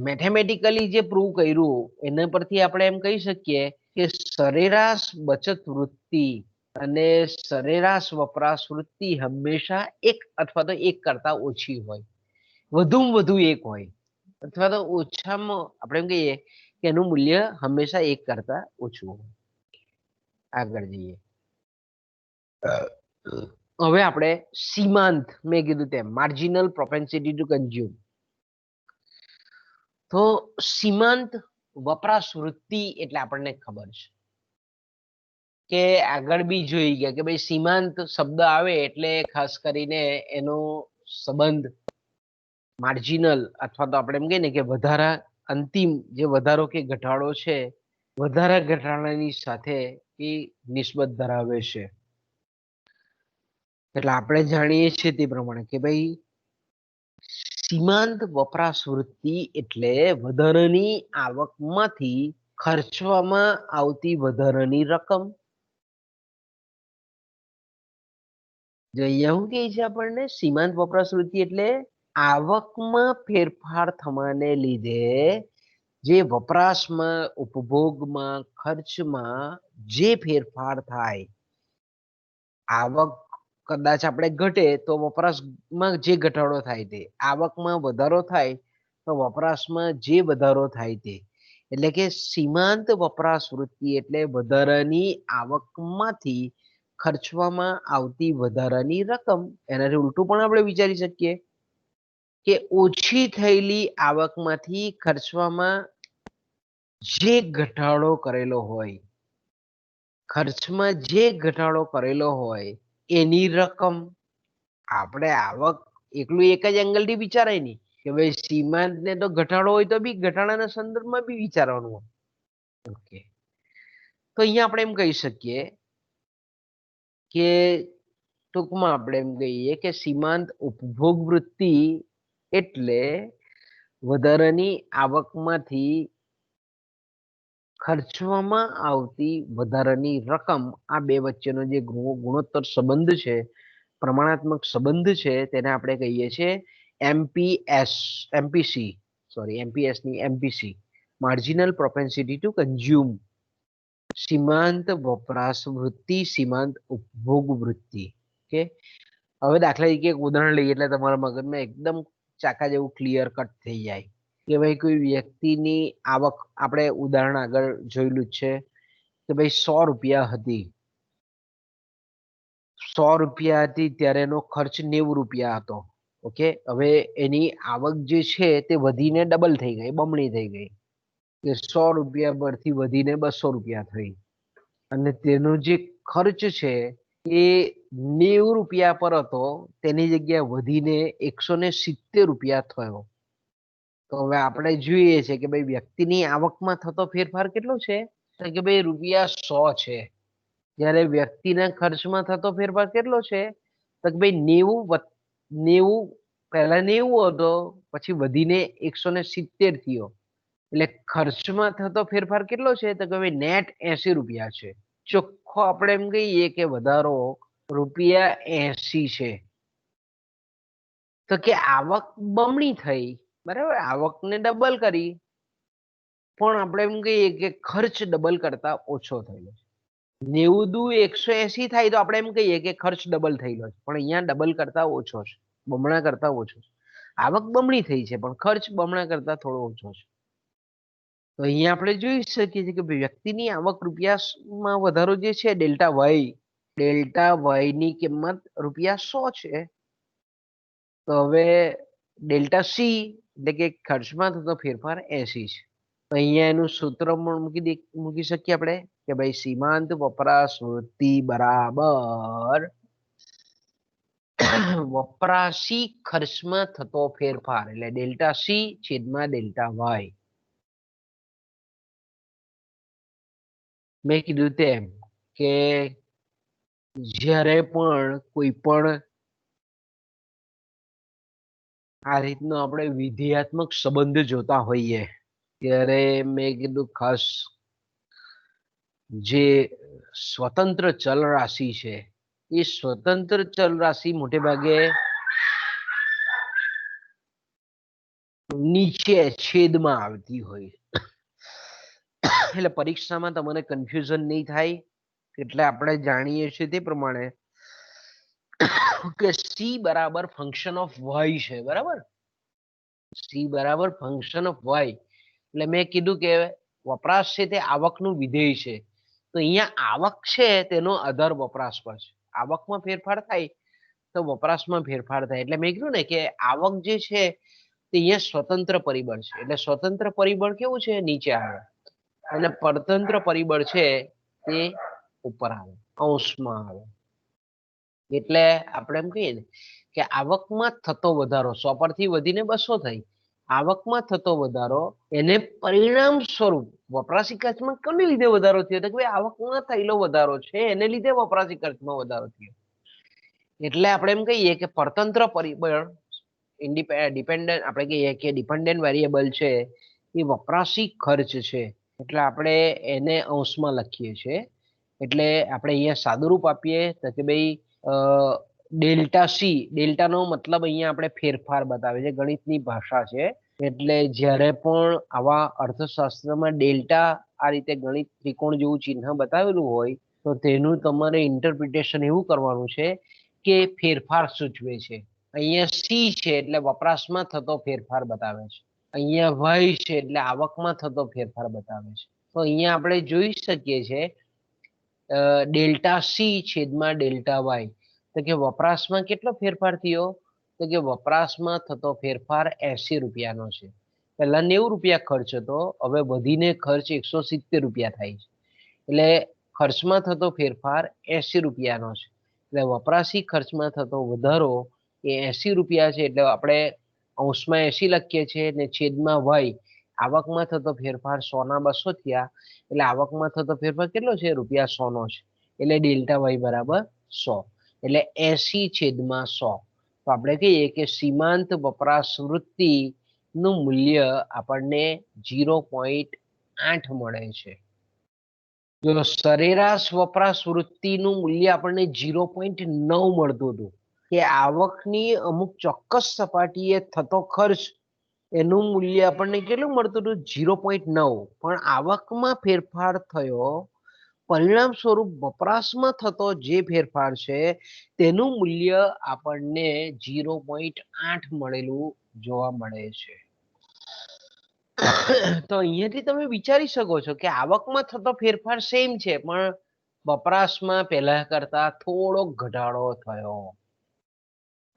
મેથેમેટિકલી જે પ્રૂવ કર્યું એના પરથી આપણે એમ કહી શકીએ કે સરેરાશ બચત વૃત્તિ અને સરેરાશ વપરાશ વૃત્તિ હંમેશા 1 અથવા તો 1 કરતા ઓછી હોય, વધુમાં વધુ 1 હોય, અથવા તો ઓછામાં આપણે એમ કહીએ કે એનું મૂલ્ય હંમેશા 1 કરતા ઓછું હોય. આગળ જઈએ. હવે આપણે સીમાંત, મેં કીધું તેમ માર્જિનલ પ્રોપેન્સિટી ટુ કન્ઝ્યુમ. તો સીમાંત વપરાશ વૃત્તિ એટલે આપણને ખબર છે કે આગળ બી જોઈ ગયા કે ભાઈ સીમાંત શબ્દ આવે એટલે ખાસ કરીને એનો સંબંધ માર્જિનલ અથવા તો આપણે એમ કહીએ ને કે વધારા, અંતિમ જે વધારો કે ઘટાડો છે, વધારા ઘટાડાની સાથે એ નિસ્બત ધરાવે છે. એટલે આપણે જાણીએ છીએ તે પ્રમાણે કે ભાઈ સીમાંત વપરાશ વૃત્તિ એટલે વધારાની આવકમાંથી ખર્ચવામાં આવતી વધારાની રકમ. જો અહીંયા શું કહે છે આપણને, સીમાંત વપરાશ વૃત્તિ એટલે આવકમાં ફેરફાર થવાને લીધે જે વપરાશમાં, ઉપભોગમાં, ખર્ચમાં જે ફેરફાર થાય, આવક કદાચ આપણે ઘટે તો વપરાશમાં જે ઘટાડો થાય તે, આવકમાં વધારો થાય તો વપરાશમાં જે વધારો થાય તે. એટલે કે સીમાંત વપરાશ વૃત્તિ એટલે વધારાની આવકમાંથી ખર્ચવામાં આવતી વધારાની રકમ. એનાથી ઉલટું પણ આપણે વિચારી શકીએ કે ઓછી થયેલી આવકમાંથી ખર્ચવામાં જે ઘટાડો કરેલો હોય, ખર્ચમાં જે ઘટાડો કરેલો હોય એની રકમ. આપણે આવક એકલું એક જ એંગલથી વિચારાય નહીં કે ભાઈ સીમાંત ને તો ઘટાડો હોય તો બી ઘટાડાના સંદર્ભમાં બી વિચારવાનું હોય. ઓકે, તો અહીંયા આપણે એમ કહી શકીએ કે ટૂંકમાં આપણે એમ કહીએ કે સીમાંત ઉપભોગ વૃત્તિ એટલે વધારાની આવકમાંથી ખર્ચવામાં આવતી વધારાની રકમ. આ બે વચ્ચેનો જે ગુણોત્તર સંબંધ છે, પ્રમાણાત્મક સંબંધ છે, તેને આપણે કહીએ છીએ એમપીસી, માર્જિનલ પ્રોપેન્સિટી ટુ કન્ઝ્યુમ. સીમાંત વપરાશ વૃત્તિ, સીમાંત ઉપભોગ વૃત્તિ. ઓકે, હવે દાખલા તરીકે એક ઉદાહરણ લઈએ એટલે તમારા મગજમાં એકદમ ચાકા જેવું ક્લિયર કટ થઈ જાય કે ભાઈ કોઈ વ્યક્તિની આવક, આપણે ઉદાહરણ આગળ જોયેલું જ છે કે ભાઈ 100 રૂપિયા હતી, 100 રૂપિયા હતી ત્યારે એનો ખર્ચ 90 રૂપિયા હતો. ઓકે, હવે એની આવક જે છે તે વધીને ડબલ થઈ ગઈ, બમણી થઈ ગઈ, કે 100 રૂપિયા પરથી વધીને 200 રૂપિયા થઈ, અને તેનો જે ખર્ચ છે એ 90 રૂપિયા પર હતો, તેની જગ્યાએ વધીને 170 રૂપિયા થયો. તો હવે આપણે જોઈએ છે કે ભાઈ વ્યક્તિની આવકમાં થતો ફેરફાર કેટલો છે, તો કે ભાઈ રૂપિયા 100 છે, જ્યારે વ્યક્તિના ખર્ચમાં થતો ફેરફાર કેટલો છે, તો કે ભાઈ 90 પહેલા 90 હતો, પછી વધીને 170 થયો. એટલે ખર્ચમાં થતો ફેરફાર કેટલો છે, તો કે ભાઈ નેટ 80 રૂપિયા છે. ચોખ્ખો આપણે એમ કહીએ કે વધારો રૂપિયા 80 છે. તો કે આવક બમણી થઈ, બરાબર, આવકને ડબલ કરી, પણ આપણે એમ કહીએ કે ખર્ચ ડબલ કરતા ઓછો થયેલો છે. 90 દુ 180 થાય તો આપણે એમ કહીએ કે ખર્ચ ડબલ થયેલો છે, પણ અહીંયા ડબલ કરતા ઓછો છે, બમણા કરતા ઓછો છે. આવક બમણી થઈ છે પણ ખર્ચ બમણા કરતા થોડો ઓછો છે. તો અહીંયા આપણે જોઈ શકીએ છીએ કે વ્યક્તિની આવક રૂપિયામાં વધારો જે છે ડેલ્ટા વાય ની કિંમત રૂપિયા 100 છે. તો હવે ડેલ્ટા સી એટલે કે ખર્ચમાં થતો ફેરફાર 80 છે. તો અહીંયા એનું સૂત્ર મૂકી શકીએ આપણે કે ભાઈ સીમાંત વપરાશ વૃત્તિ બરાબર વપરાશી ખર્ચમાં થતો ફેરફાર, એટલે ડેલ્ટા સી છેદમાં ડેલ્ટા વાય. મેં કીધું તેમ કે જ્યારે પણ કોઈ પણ આ રીતનો આપણે વિધેયાત્મક સંબંધ જોતા હોઈએ ત્યારે મેં કીધું ખાસ જે સ્વતંત્ર ચલ રાશિ છે એ સ્વતંત્ર ચલ રાશિ મોટે ભાગે નીચે છેદમાં આવતી હોય, એટલે પરીક્ષામાં તમને કન્ફ્યુઝન નહીં થાય. એટલે આપણે જાણીએ છીએ તે પ્રમાણે કે સી બરાબર ફંક્શન ઓફ વાય છે, બરાબર. સી બરાબર ફંક્શન ઓફ વાય, એટલે મેં કીધું કે વપરાશ છે તે આવકનું વિધેય છે. તો અહીંયા આવક છે તેનો આધાર વપરાશ પર છે. આવકમાં ફેરફાર થાય તો વપરાશમાં ફેરફાર થાય. એટલે મેં કીધું ને કે આવક જે છે તે અહીંયા સ્વતંત્ર પરિબળ છે. એટલે સ્વતંત્ર પરિબળ કેવું છે, નીચે આવે, અને પરતંત્ર પરિબળ છે તે ઉપર આવે, અંશમાં આવે. એટલે આપણે એમ કહીએ ને કે આવકમાં થતો વધારો 100 પરથી વધીને 200 થઈ, આવકમાં થતો વધારો એને પરિણામ સ્વરૂપ વપરાશી ખર્ચમાં કોને લીધે વધારો થયો, તો કે આવકમાં થયેલો વધારો છે એને લીધે વપરાશી ખર્ચમાં વધારો થયો. એટલે આપણે એમ કહીએ કે પરતંત્ર પરિબળ ડિપેન્ડન્ટ, આપણે કહીએ કે ડિપેન્ડન્ટ વેરિયેબલ છે એ વપરાશી ખર્ચ છે. એટલે આપણે એને અંશમાં લખીએ છીએ. એટલે આપણે અહીંયા સાદુરૂપ આપીએ તો કે ભાઈ ડેલ્ટા સી, ડેલ્ટાનો મતલબ અહીંયા આપણે ફેરફાર બતાવે છે, ગણિતની ભાષા છે. એટલે જ્યારે પણ આવા અર્થશાસ્ત્રમાં ડેલ્ટા આ રીતે ગણિત ત્રિકોણ જેવું ચિહ્ન બતાવેલું હોય તો તેનું તમારે ઇન્ટરપ્રિટેશન એવું કરવાનું છે કે ફેરફાર સૂચવે છે. અહીંયા સી છે એટલે વપરાશમાં થતો ફેરફાર બતાવે છે, અહીંયા વાય છે એટલે આવકમાં થતો ફેરફાર બતાવે છે. તો અહીંયા આપણે જોઈ શકીએ છીએ ડેલ્ટા સી છેદમાં ડેલ્ટા વાય, તો કે વપરાશમાં કેટલો ફેરફાર થયો, તો કે વપરાશમાં થતો ફેરફાર 80 રૂપિયાનો છે. પહેલા 90 રૂપિયા ખર્ચ હતો, હવે વધીને ખર્ચ 170 રૂપિયા થાય છે. એટલે ખર્ચમાં થતો ફેરફાર 80 રૂપિયાનો છે. એટલે વપરાશી ખર્ચમાં થતો વધારો એ 80 રૂપિયા છે. એટલે આપણે અંશમાં 80 લખીએ છીએ અને છેદમાં વાય, આવકમાં થતો ફેરફાર 100 ના 200 થયા, એટલે આવકમાં થતો ફેરફાર કેટલો છે, રૂપિયા 100 નો છે. એટલે ડેલ્ટા વાય બરાબર 100. એટલે 80/100. તો આપણે કહીએ કે સીમાંત વપરાશ વૃત્તિ નું મૂલ્ય આપણને 0.8 મળે છે. જો સરેરાશ વપરાશ વૃત્તિનું મૂલ્ય આપણને 0.9 મળતું હતું, કે આવકની અમુક ચોક્કસ સપાટીએ થતો ખર્ચ એનું મૂલ્ય આપણને કેટલું મળતું હતું? 0.9. પણ આવકમાં ફેરફાર થયો, પરિણામ સ્વરૂપ વપરાશમાં થતો જે ફેરફાર છે તેનું મૂલ્ય આપણને 0.8 મળેલું જોવા મળે છે. તો અહીંયાથી તમે વિચારી શકો છો કે આવકમાં થતો ફેરફાર સેમ છે, પણ વપરાશમાં પહેલા કરતા થોડો ઘટાડો થયો.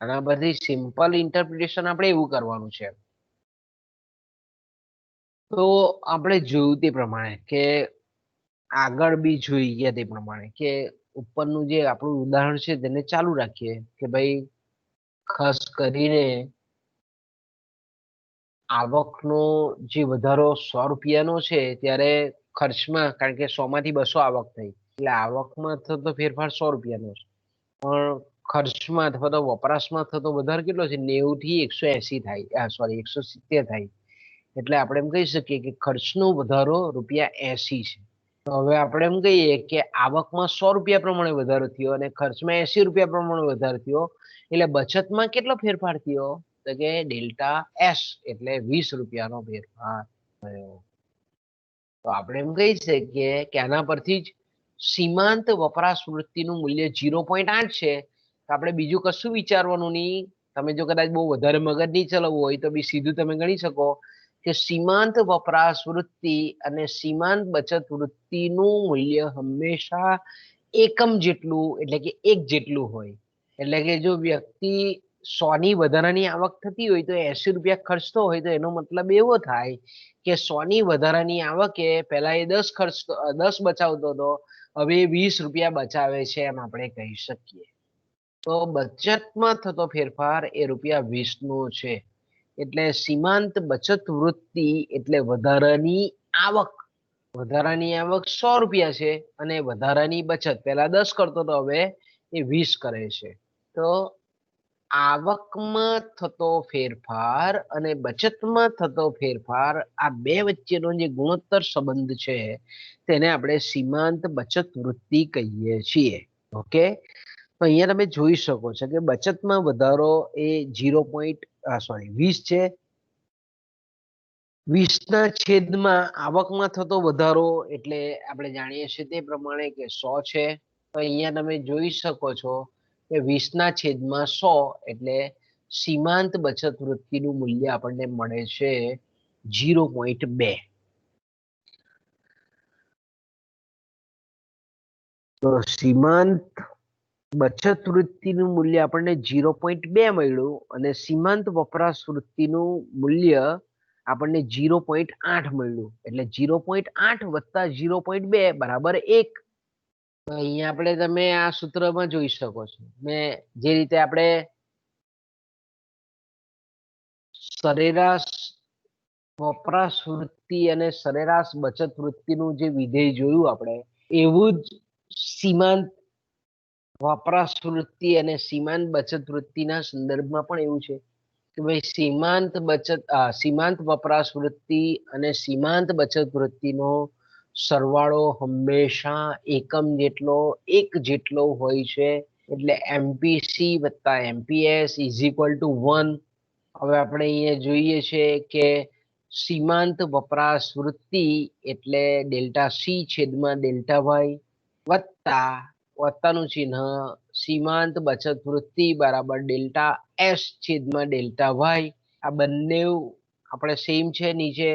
આના પરથી સિમ્પલ ઇન્ટરપ્રિટેશન આપણે એવું કરવાનું છે. તો આપણે જોયું તે પ્રમાણે કે આગળ બી જોઈ ગયા તે પ્રમાણે કે ઉપરનું જે આપણું ઉદાહરણ છે તેને ચાલુ રાખીએ કે ભાઈ ખાસ કરીને આવકનો જે વધારો 100 રૂપિયાનો છે ત્યારે ખર્ચમાં, કારણ કે 100 માંથી 200 આવક થઈ, એટલે આવકમાં થતો ફેરફાર 100 રૂપિયાનો છે, પણ ખર્ચમાં અથવા તો વપરાશમાં થતો વધારો કેટલો છે? 90 થી 180 થાય, સોરી 170 થાય. એટલે આપણે એમ કહી શકીએ કે ખર્ચનો વધારો ₹80 છે. તો હવે આપણે એમ કહીએ કે આવકમાં 100 રૂપિયા પ્રમાણે વધારો થયો અને ખર્ચમાં 80 રૂપિયા પ્રમાણે વધારો થયો, એટલે બચતમાં કેટલો ફેરફાર થયો? તો કે ડેલ્ટા એસ એટલે 20 રૂપિયાનો ફેરફાર થયો. તો આપણે એમ કહી શકીએ કે આના પરથી જ સીમાંત વપરાશ વૃત્તિનું મૂલ્ય 0.8 છે. તો આપણે બીજું કશું વિચારવાનું નહીં. તમે જો કદાચ બહુ વધારે મગજ નહીં ચલાવવું હોય તો બી સીધું તમે ગણી શકો કે સીમાંત વપરાશ વૃત્તિ અને સીમાંત બચત વૃત્તિનું મૂલ્ય હંમેશા એકમ જેટલું, એટલે કે 1 જેટલું હોય. એટલે કે જો વ્યક્તિ 100 ની વધારાની આવક થતી હોય તો 80 રૂપિયા ખર્ચતો હોય, તો એનો મતલબ એવો થાય કે 100 ની વધારાની આવકે પહેલા એ 10 બચાવતો હતો, હવે 20 રૂપિયા બચાવે છે, એમ આપણે કહી શકીએ. તો બચતમાં થતો ફેરફાર એ ₹20 નો છે. એટલે સીમાંત બચત વૃત્તિ એટલે વધારાની આવક. વધારાની આવક 100 રૂપિયા છે અને વધારાની બચત પહેલા 10 કરતો તો હવે એ 20 કરે છે. તો આવકમાં થતો ફેરફાર અને બચતમાં થતો ફેરફાર, આ બે વચ્ચેનો જે ગુણોત્તર સંબંધ છે તેને આપણે સીમાંત બચત વૃત્તિ કહીએ છીએ. ઓકે, તો અહીંયા તમે જોઈ શકો છો કે બચતમાં વધારો એ 20 છે. 20 ના છેદમાં આવકમાં થતો વધારો એટલે આપણે જાણીએ છીએ તે પ્રમાણે કે 100 છે. તો અહીંયા તમે જોઈ શકો છો કે 20 ના છેદમાં 100 એટલે સીમાંત બચત વૃત્તિનું મૂલ્ય આપણને મળે છે 0.2. તો સીમાંત બચત વૃત્તિનું મૂલ્ય આપણને 0.2 મળ્યું અને સીમાંત વપરાશ વૃત્તિનું મૂલ્ય આપણને 0.8 મળ્યું. એટલે 0.8 વત્તા 0.2 બરાબર 1. તો અહીંયા આપણે તમે આ સૂત્રમાં જોઈ શકો છો. મેં જે રીતે આપણે સરેરાશ વપરાશ વૃત્તિ અને સરેરાશ બચત વૃત્તિનું જે વિધેય જોયું આપણે, એવું જ સીમાંત વપરાશ વૃત્તિ અને સીમાંત બચત વૃત્તિના સંદર્ભમાં પણ એવું છે કે ભાઈ સીમાંત વપરાશ વૃત્તિ અને સીમાંત બચત વૃત્તિનો સરવાળો હંમેશા એકમ જેટલો, 1 જેટલો હોય છે. એટલે એમપીસી વત્તા એમપીએસ ઇઝ ઇક્વલ ટુ 1. હવે આપણે અહીંયા જોઈએ છે કે સીમાંત વપરાશ વૃત્તિ એટલે ડેલ્ટા સી છેદમાં ડેલ્ટા વાય વત્તા વત્તાનું ચિહ્ન સીમાંત બચત વૃત્તિ બરાબર ડેલ્ટા એસ છેદમાં ડેલ્ટા વાય. આ બંને આપણે સેમ છે. નીચે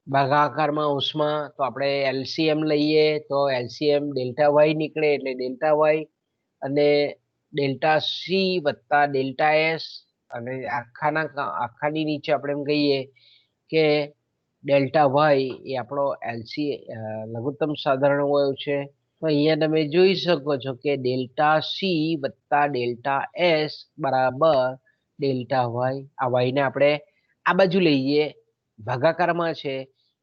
ભાગાકારમાં અંશમાં તો આપણે એલસીએમ લઈએ તો એલસીએમ ડેલ્ટા વાય નીકળે એટલે ડેલ્ટા વાય અને ડેલ્ટા સી વત્તા ડેલ્ટા એસ અને આખાની નીચે આપણે એમ કહીએ કે ડેલ્ટા વાય એ આપણો લઘુત્તમ સાધારણ અવયવ છે. તો અહીંયા તમે જોઈ શકો છો કે ડેલ્ટા સી વત્તા ડેલ્ટા એસ બરાબર ડેલ્ટા વાય. આ વાયને આપણે આ બાજુ લઈએ, ભાગાકારમાં છે,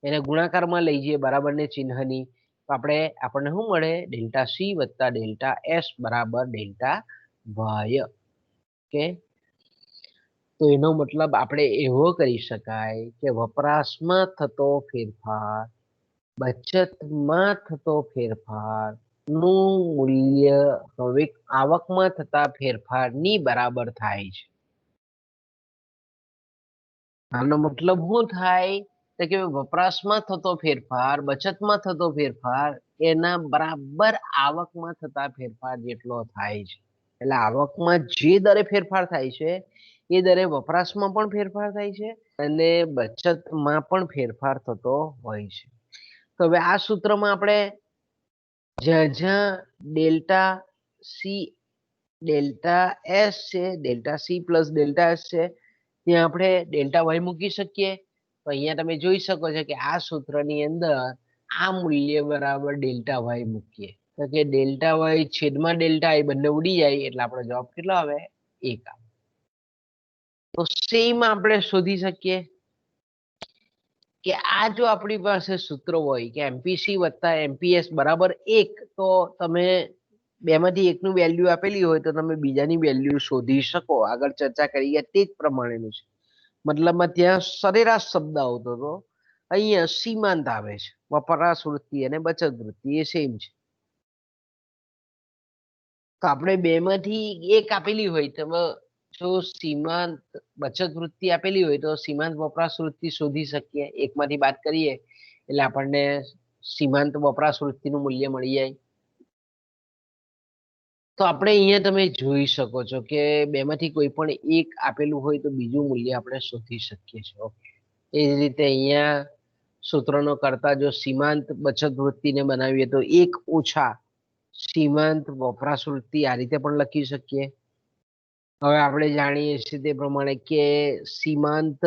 એને ગુણાકારમાં લઈ જઈએ બરાબરને ચિહ્નની, તો આપણને શું મળે? ડેલ્ટા સી વત્તા ડેલ્ટા એસ બરાબર ડેલ્ટા વાય. ઓકે, તો એનો મતલબ આપણે એવો કરી શકાય કે વપરાશમાં થતો ફેરફાર બચતમાં થતો ફેરફાર નું મૂલ્ય હવે આવકમાં થતા ફેરફારની બરાબર થાય છે. આનો મતલબ શું થાય? તો કે વપરાશમાં થતો ફેરફાર બચતમાં થતો ફેરફાર એના બરાબર આવકમાં થતા ફેરફાર જેટલો થાય છે. એટલે આવકમાં જે દરે ફેરફાર થાય છે એ દરે વપરાશમાં પણ ફેરફાર થાય છે અને બચતમાં પણ ફેરફાર થતો હોય છે. તો હવે આ સૂત્રમાં આપણે જ્યાં જ્યાં ડેલ્ટા સી ડેલ્ટા એસ છે, delta C plus delta S છે, ત્યાં આપણે ડેલ્ટા વાય મૂકી શકીએ. તો અહીંયા તમે જોઈ શકો છો કે આ સૂત્રની અંદર આ મૂલ્ય બરાબર ડેલ્ટા વાય મૂકીએ તો કે ડેલ્ટા વાય છેદમાં ડેલ્ટા આઈ બંને ઉડી જાય એટલે આપણો જવાબ કેટલો આવે? 1 આવે. તો સેમ આપણે શોધી શકીએ કે આ જો આપણી પાસે સૂત્ર હોય કે એમપીસી વત્તા એમપીએસ બરાબર 1, તો તમે બેમાંથી એકનું વેલ્યુ આપેલી હોય તો તમે બીજાની વેલ્યુ શોધી શકો. આગળ ચર્ચા કરી ગયા તે જ પ્રમાણેનું છે. મતલબમાં ત્યાં સરેરાશ શબ્દ આવતો હતો, અહીંયા સીમાંત આવે છે. વપરાશ વૃત્તિ અને બચત વૃત્તિ એ સેમ છે. તો આપણે બેમાંથી એક આપેલી હોય તો જો સીમાંત બચત વૃત્તિ આપેલી હોય તો સીમાંત વપરાશ વૃત્તિ શોધી શકીએ. એકમાંથી બાદ કરીએ એટલે આપણને સીમાંત વપરાશ વૃત્તિનું મૂલ્ય મળી જાય. તો આપણે અહીંયા તમે જોઈ શકો છો કે બેમાંથી કોઈ પણ એક આપેલું હોય તો બીજું મૂલ્ય આપણે શોધી શકીએ છીએ. ઓકે, એ જ રીતે અહીંયા સૂત્રનો કરતા જો સીમાંત બચત વૃત્તિને બનાવીએ તો 1 ઓછા સીમાંત વપરાશ વૃત્તિ આ રીતે પણ લખી શકીએ. હવે આપણે જાણીએ છીએ તે પ્રમાણે કે સીમાંત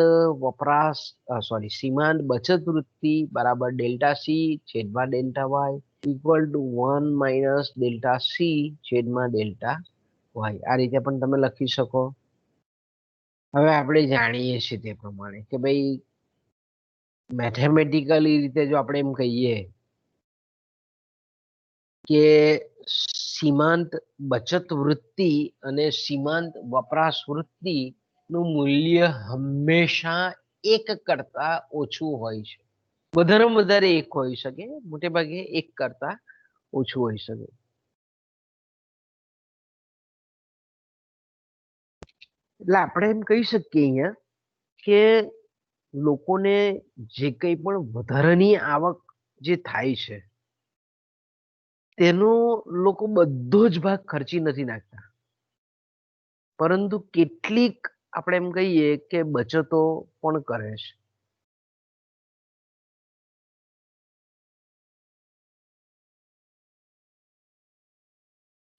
સીમાંત બચત વૃત્તિ બરાબર ડેલ્ટા સી છેદમાં delta Y equal to 1 minus delta C છેદમાં ડેલ્ટા વાય. આ રીતે પણ તમે લખી શકો. હવે આપણે જાણીએ છીએ તે પ્રમાણે કે ભાઈ મેથેમેટિકલી રીતે જો આપણે એમ કહીએ કે સીમાંત બચત વૃત્તિ અને સીમાંત વપરાશ વૃત્તિ નું મૂલ્ય હંમેશા 1 કરતા ઓછું હોય છે. વધારેમાં વધારે 1 હોઈ શકે, મોટે ભાગે 1 કરતા ઓછું હોઈ શકે. એટલે આપણે એમ કહી શકીએ અહીંયા કે લોકોને જે કંઈ પણ વધારાની આવક જે થાય છે તેનો લોકો બધો જ ભાગ ખર્ચી નથી નાખતા, પરંતુ કેટલીક આપણે એમ કહીએ કે બચતો પણ કરે છે.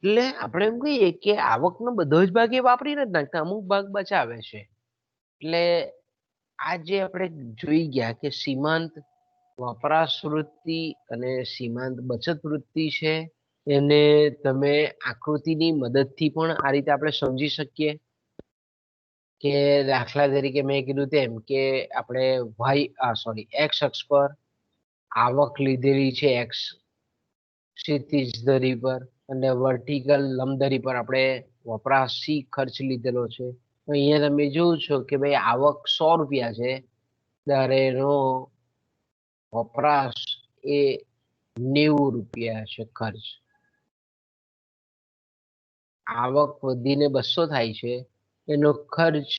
એટલે આપણે એમ કહીએ કે આવકનો બધો જ ભાગ એ વાપરી નથી નાખતા, અમુક ભાગ બચાવે છે. એટલે આ જે આપણે જોઈ ગયા કે સીમાંત વપરાશ વૃત્તિ અને સીમાંત બચત વૃત્તિ છે, એને તમે આકૃતિની મદદથી પણ આ રીતે આપણે સમજી શકીએ કે દાખલા તરીકે મેં કીધું તેમ કે આપણે એક્સ અક્ષ પર આવક લીધેલી છે એક્સ ક્ષિતિજ ધરી પર અને વર્ટિકલ લંબધરી પર આપણે વપરાશી ખર્ચ લીધેલો છે. અહીંયા તમે જોવો છો કે ભાઈ આવક 100 રૂપિયા છે ત્યારે એનો વપરાશ એ 90 રૂપિયા છે ખર્ચ. આવક વધીને 200 થાય છે, એનો ખર્ચ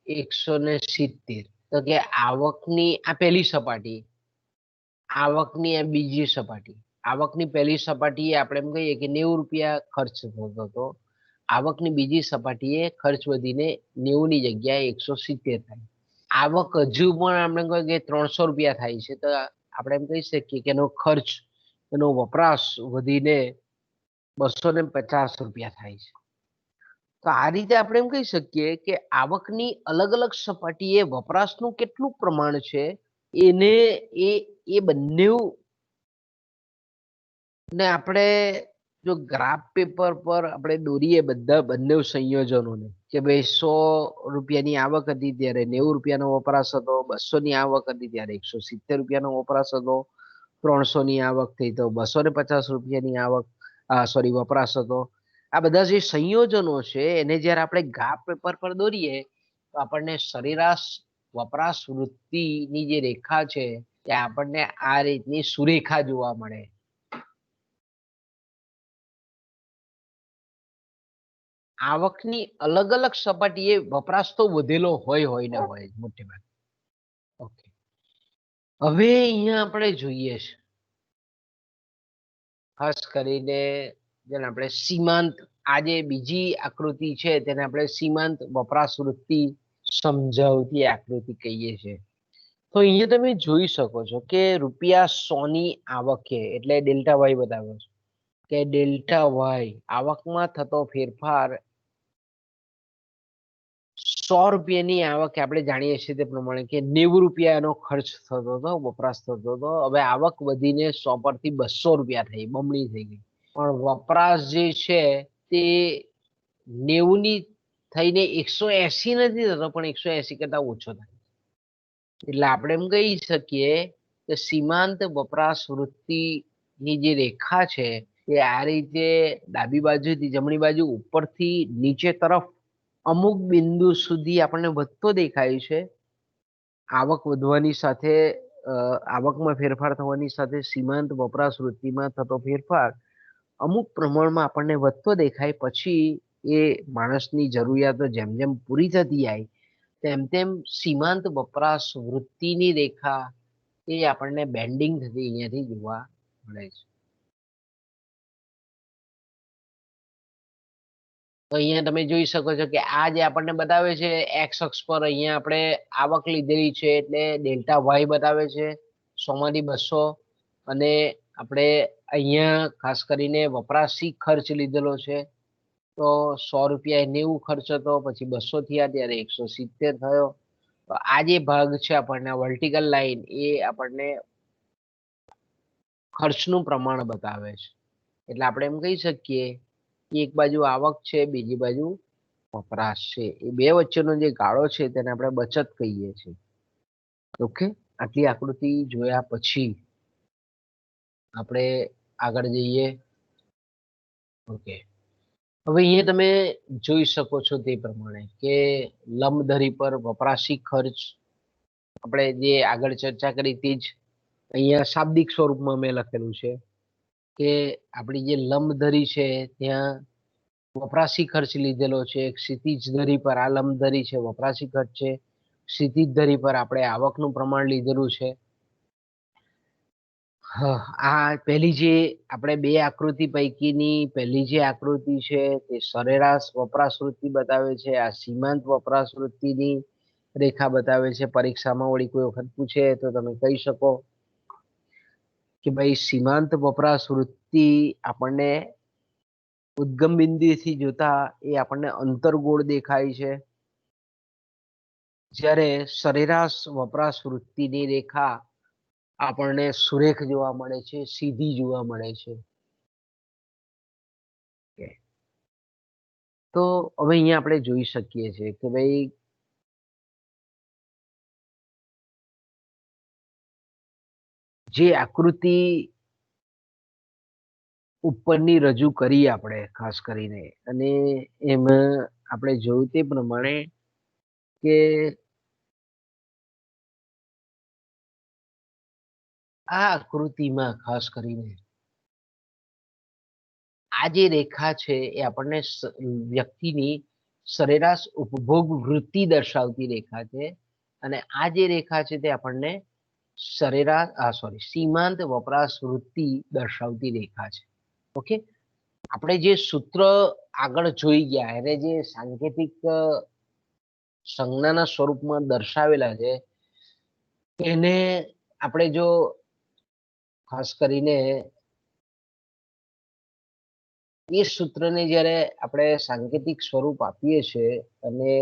170. તો કે આવકની આ પહેલી સપાટી, આવકની આ બીજી સપાટી. આવકની પહેલી સપાટીએ આપણે એમ કહીએ કે 90 રૂપિયા ખર્ચ થતો હતો. આવકની બીજી સપાટીએ ખર્ચ વધીને 90 ની જગ્યાએ 170 થાય. આવક હજુ પણ આપણે કહીએ કે 300 રૂપિયા થાય છે તો આપણે એમ કહી શકીએ કે એનો ખર્ચ, એનો વપરાશ વધીને 250 રૂપિયા થાય છે. તો આ રીતે આપણે એમ કહી શકીએ કે આવકની અલગ અલગ સપાટીએ વપરાશનું કેટલું પ્રમાણ છે એને એ બંને ને આપણે જો ગ્રાફ પેપર પર આપણે દોરીએ બંને સંયોજનોને કે ભાઈ 100 રૂપિયાની આવક હતી ત્યારે 90 રૂપિયાનો વપરાશ હતો, 200 ની આવક હતી ત્યારે 170 રૂપિયાનો વપરાશ હતો, તો 300 ની આવક થઈ તો 250 રૂપિયાની આવક વપરાશ હતો. આ બધા જે સંયોજનો છે એને જ્યારે આપણે ગ્રાફ પેપર પર દોરીએ તો આપણને સરેરાશ વપરાશ વૃત્તિની જે રેખા છે તે આપણને આ રીતની સુરેખા જોવા મળે. આવકની અલગ અલગ સપાટીએ વપરાશ તો વધેલો હોય ને હોય મોટે ભાગે. ઓકે, હવે અહીંયા આપણે જોઈએ છે ખાસ કરીને જેને આપણે સીમાંત, આ જે બીજી આકૃતિ છે તેને આપણે સીમાંત વપરાશ વૃત્તિ સમજાવતી આકૃતિ કહીએ છીએ. તો અહીંયા તમે જોઈ શકો છો કે ₹100 ની આવકે એટલે ડેલ્ટા વાય બતાવ્યો છે કે ડેલ્ટા વાય આવકમાં થતો ફેરફાર 100 રૂપિયાની આવક આપણે જાણીએ છીએ તે પ્રમાણે કે 90 રૂપિયા એનો ખર્ચ થતો હતો, વપરાશ થતો હતો. હવે આવક વધીને 100 પરથી 200 રૂપિયા થઈ, બમણી થઈ ગઈ. પણ વપરાશ જે છે તે 90 ની થઈને 180 નથી થતો, પણ 180 કરતા ઓછો થાય. એટલે આપણે એમ કહી શકીએ કે સીમાંત વપરાશ વૃત્તિની જે રેખા છે એ આ રીતે ડાબી બાજુથી જમણી બાજુ ઉપરથી નીચે તરફ અમુક બિંદુ સુધી આપણને વધતો દેખાય છે. આવક વધવાની સાથે આવકમાં ફેરફાર થવાની સાથે સીમાંત વપરાશ વૃત્તિમાં થતો ફેરફાર અમુક પ્રમાણમાં આપણને વધતો દેખાય. પછી એ માણસની જરૂરિયાતો જેમ જેમ પૂરી થતી જાય તેમ તેમ સીમાંત વપરાશ વૃત્તિની રેખા એ આપણને બેન્ડિંગ થતી અહીંયાથી જોવા મળે છે. તો અહીંયા તમે જોઈ શકો છો કે આ જે આપણને બતાવે છે એક્સ અક્ષ પર અહીંયા આપણે આવક લીધેલી છે એટલે ડેલ્ટા વાય બતાવે છે 100 માંથી 200, અને આપણે અહીંયા ખાસ કરીને વપરાશી ખર્ચ લીધેલો છે તો 100 રૂપિયા 90 ખર્ચ હતો, પછી 200 થયા ત્યારે 170 થયો. તો આ જે ભાગ છે આપણને વર્ટિકલ લાઈન એ આપણને ખર્ચનું પ્રમાણ બતાવે છે. એટલે આપણે એમ કહી શકીએ કે એક બાજુ આવક છે, બીજી બાજુ વપરાશ છે. એ બે વચ્ચેનો જે ગાળો છે તેને આપણે બચત કહીએ છીએ. ઓકે, આટલી આકૃતિ જોયા પછી આપણે આગળ જઈએ. ઓકે, હવે અહીંયા તમે જોઈ શકો છો તે પ્રમાણે કે લંબધરી પર વપરાશી ખર્ચ આપણે જે આગળ ચર્ચા કરી તે જ અહીંયા શાબ્દિક સ્વરૂપમાં મેં લખેલું છે કે આપણી જે લંબધરી છે ત્યાં વપરાશી ખર્ચ લીધેલો છે. ક્ષિતિજ ધરી પર આ લંબધરી છે વપરાશી ખર્ચ છે, ક્ષિતિજ ધરી પર આપણે આવકનું પ્રમાણ લીધેલું છે. આ પહેલી જે આપણે બે આકૃતિ પૈકીની પહેલી જે આકૃતિ છે તે સરેરાશ વપરાશ વૃત્તિ બતાવે છે. આ સીમાંત વપરાશ વૃત્તિની રેખા બતાવે છે. પરીક્ષામાં વળી કોઈ વખત પૂછે તો તમે કહી શકો કે ભાઈ સીમાંત વપરાશ વૃત્તિ આપણને ઉદ્ગમ બિંદુથી જોતા એ આપણને અંતર્ગોળ દેખાય છે, જ્યારે સરેરાશ વપરાશ વૃત્તિની રેખા આપણને સુરેખ જોવા મળે છે, સીધી જોવા મળે છે. તો હવે અહીંયા આપણે જોઈ શકીએ છીએ કે ભાઈ જે આકૃતિ ઉપરની રજૂ કરી આપણે ખાસ કરીને, અને એમાં આપણે જોયું તે પ્રમાણે કે આ આકૃતિમાં ખાસ કરીને આ જે રેખા છે એ આપણને વ્યક્તિની સરેરાશ ઉપભોગ વૃત્તિ દર્શાવતી રેખા છે, અને આ જે રેખા છે તે આપણને સીમાંત વપરાશ વૃત્તિ દર્શાવતી રેખા છે. ઓકે, આપણે જે સૂત્ર આગળ જોઈ ગયા એને જે સાંકેતિક સંજ્ઞાના સ્વરૂપમાં દર્શાવેલા છે એને આપણે જો ખાસ કરીને એ સૂત્રને જ્યારે આપણે સાંકેતિક સ્વરૂપ આપીએ છીએ અને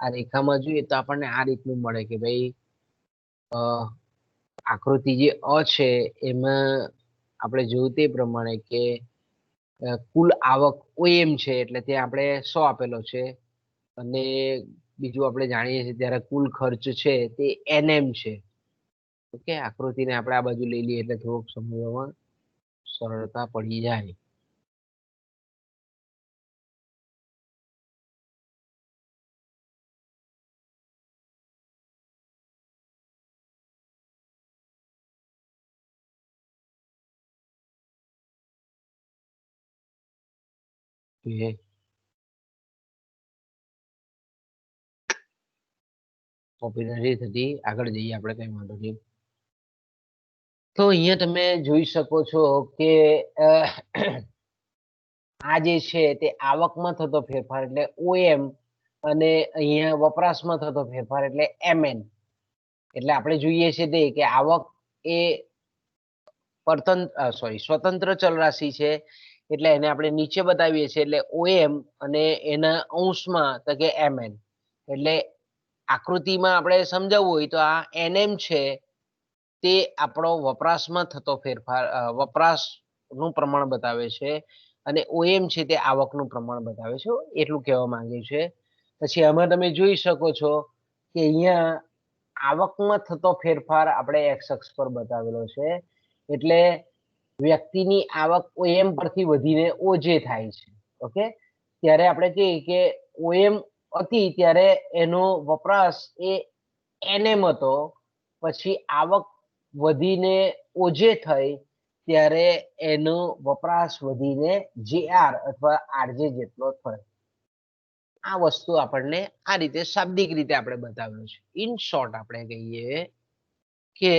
આ રેખામાં જોઈએ તો આપણને આ રીતનું મળે કે ભાઈ આકૃતિ જે અ છે એમાં આપણે જોયું તે પ્રમાણે કે કુલ આવક OM છે એટલે ત્યાં આપણે 100 આપેલો છે, અને બીજું આપણે જાણીએ છીએ ત્યારે કુલ ખર્ચ છે તે NM છે. ઓકે, આકૃતિને આપણે આ બાજુ લઈ લઈએ એટલે થોડોક સમજવામાં સરળતા પડી જાય. કોપી નથી થતી, આગળ જઈએ આપણે, કઈ વાંધો નહીં. તો અહીંયા તમે જોઈ શકો છો કે આ જે છે તે આવકમાં થતો ફેરફાર એટલે ઓએમ અને અહીંયા વપરાશમાં થતો ફેરફાર એટલે એમએન. એટલે આપણે જોઈએ છે તે કે આવક એ સ્વતંત્ર ચલ રાશિ છે, એટલે એને આપણે નીચે બતાવીએ છીએ એટલે ઓએમ અને એના અંશમાં તો કે એમએન. એટલે આકૃતિમાં આપણે સમજાવવું હોય તો આ એનએમ છે તે આપણો વપરાશમાં થતો ફેરફાર, વપરાશનું પ્રમાણ બતાવે છે, અને ઓએમ છે તે આવકનું પ્રમાણ બતાવે છે, એટલું કહેવા માંગ્યું છે. પછી આમાં તમે જોઈ શકો છો કે અહીંયા આવકમાં થતો ફેરફાર આપણે એક્સ અક્ષ પર બતાવેલો છે, એટલે વ્યક્તિની આવક ઓએમ પરથી વધીને ઓજે થાય છે. ઓકે, ત્યારે આપણે કહીએ કે ઓએમ હતી ત્યારે એનો વપરાશ એ એનએમ હતો, પછી આવક વધીને ઓજે થઈ ત્યારે એનો વપરાશ વધીને જેઆર અથવા આરજે જેટલો થયો. આ વસ્તુ આપણને આ રીતે શાબ્દિક રીતે આપણે બતાવેલું છે. ઇન શોર્ટ આપણે કહીએ કે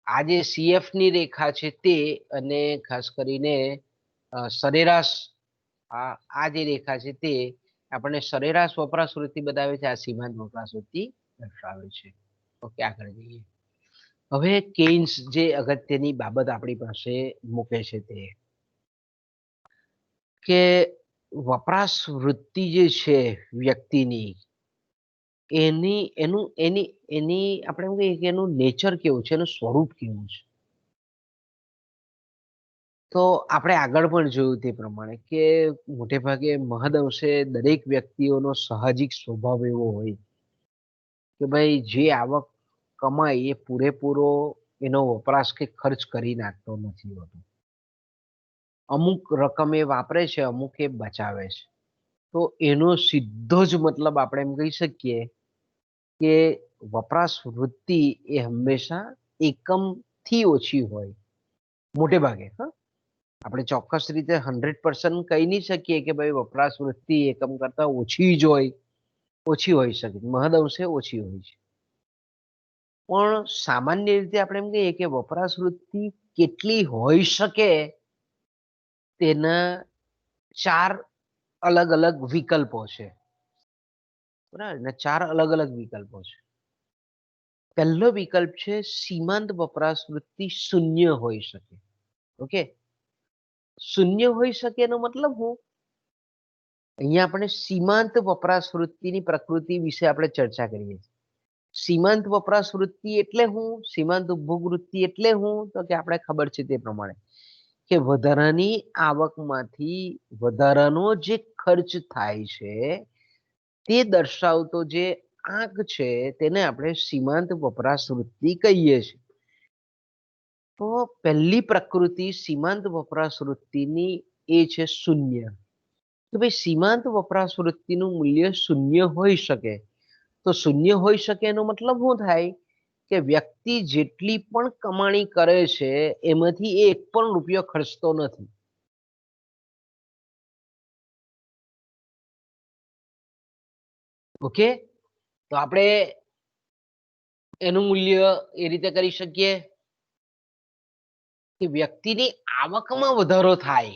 આ જે સીએફ ની રેખા છે તે, અને ખાસ કરીને સરેરાશ આ જે રેખા છે તે આપણને સરેરાશ વપરાશ વૃત્તિ બતાવે છે, આ સીમાંત વપરાશ વૃત્તિ દર્શાવે છે. ઓકે, આગળ જઈએ. હવે કેન્સ જે અગત્યની બાબત આપણી પાસે મૂકે છે તે કે વપરાશ વૃત્તિ જે છે વ્યક્તિની, એની આપણે એમ કહીએ કે એનું નેચર કેવું છે, એનું સ્વરૂપ કેવું છે. તો આપણે આગળ પણ જોયું તે પ્રમાણે કે મોટે ભાગે મહદઅંશે દરેક વ્યક્તિઓનો સાહજિક સ્વભાવ એવો હોય કે ભાઈ જે આવક કમાય એ પૂરેપૂરો એનો વપરાશ કે ખર્ચ કરી નાખતો નથી હોતો. અમુક રકમ એ વાપરે છે, અમુક એ બચાવે છે. તો એનો સીધો જ મતલબ આપણે એમ કહી શકીએ કે વપરાશ વૃત્તિ એ હંમેશા એકમથી ઓછી હોય, મોટે ભાગે. આપણે ચોક્કસ રીતે 100% કહી નહીં શકીએ કે ભાઈ વપરાશ વૃત્તિ એકમ કરતા ઓછી જ હોય, ઓછી હોઈ શકે, મહદઅંશે ઓછી હોય છે. પણ સામાન્ય રીતે આપણે એમ કહીએ કે વપરાશ વૃત્તિ કેટલી હોઈ શકે તેના 4 અલગ અલગ વિકલ્પો છે. બરાબર ને, 4 અલગ અલગ વિકલ્પો છે. પહેલો વિકલ્પ છે સીમાંત વપરાશ વૃત્તિ શૂન્ય હોઈ શકે. ઓકે, શૂન્ય હોઈ શકે એનો મતલબ હું, અહીંયા આપણે સીમાંત વપરાશ વૃત્તિની પ્રકૃતિ વિશે આપણે ચર્ચા કરીએ. સીમાંત વપરાશ વૃત્તિ એટલે હું, સીમાંત ઉપભોગ વૃત્તિ એટલે હું, તો કે આપણે ખબર છે તે પ્રમાણે કે વધારાની આવકમાંથી વધારાનો જે ખર્ચ થાય છે તે દર્શાવતો જે આંક છે તેને આપણે સીમાંત વપરાશ વૃત્તિ કહીએ છીએ. તો પહેલી પ્રકૃતિ સીમાંત વપરાશ વૃત્તિની એ છે શૂન્ય. તો ભાઈ સીમાંત વપરાશ વૃત્તિનું મૂલ્ય શૂન્ય હોઈ શકે. તો શૂન્ય હોઈ શકે એનો મતલબ શું થાય કે વ્યક્તિ જેટલી પણ કમાણી કરે છે એમાંથી એક પણ રૂપિયો ખર્ચતો નથી. ઓકે, તો આપણે એનું મૂલ્ય એ રીતે કરી શકીએ કે વ્યક્તિની આવકમાં વધારો થાય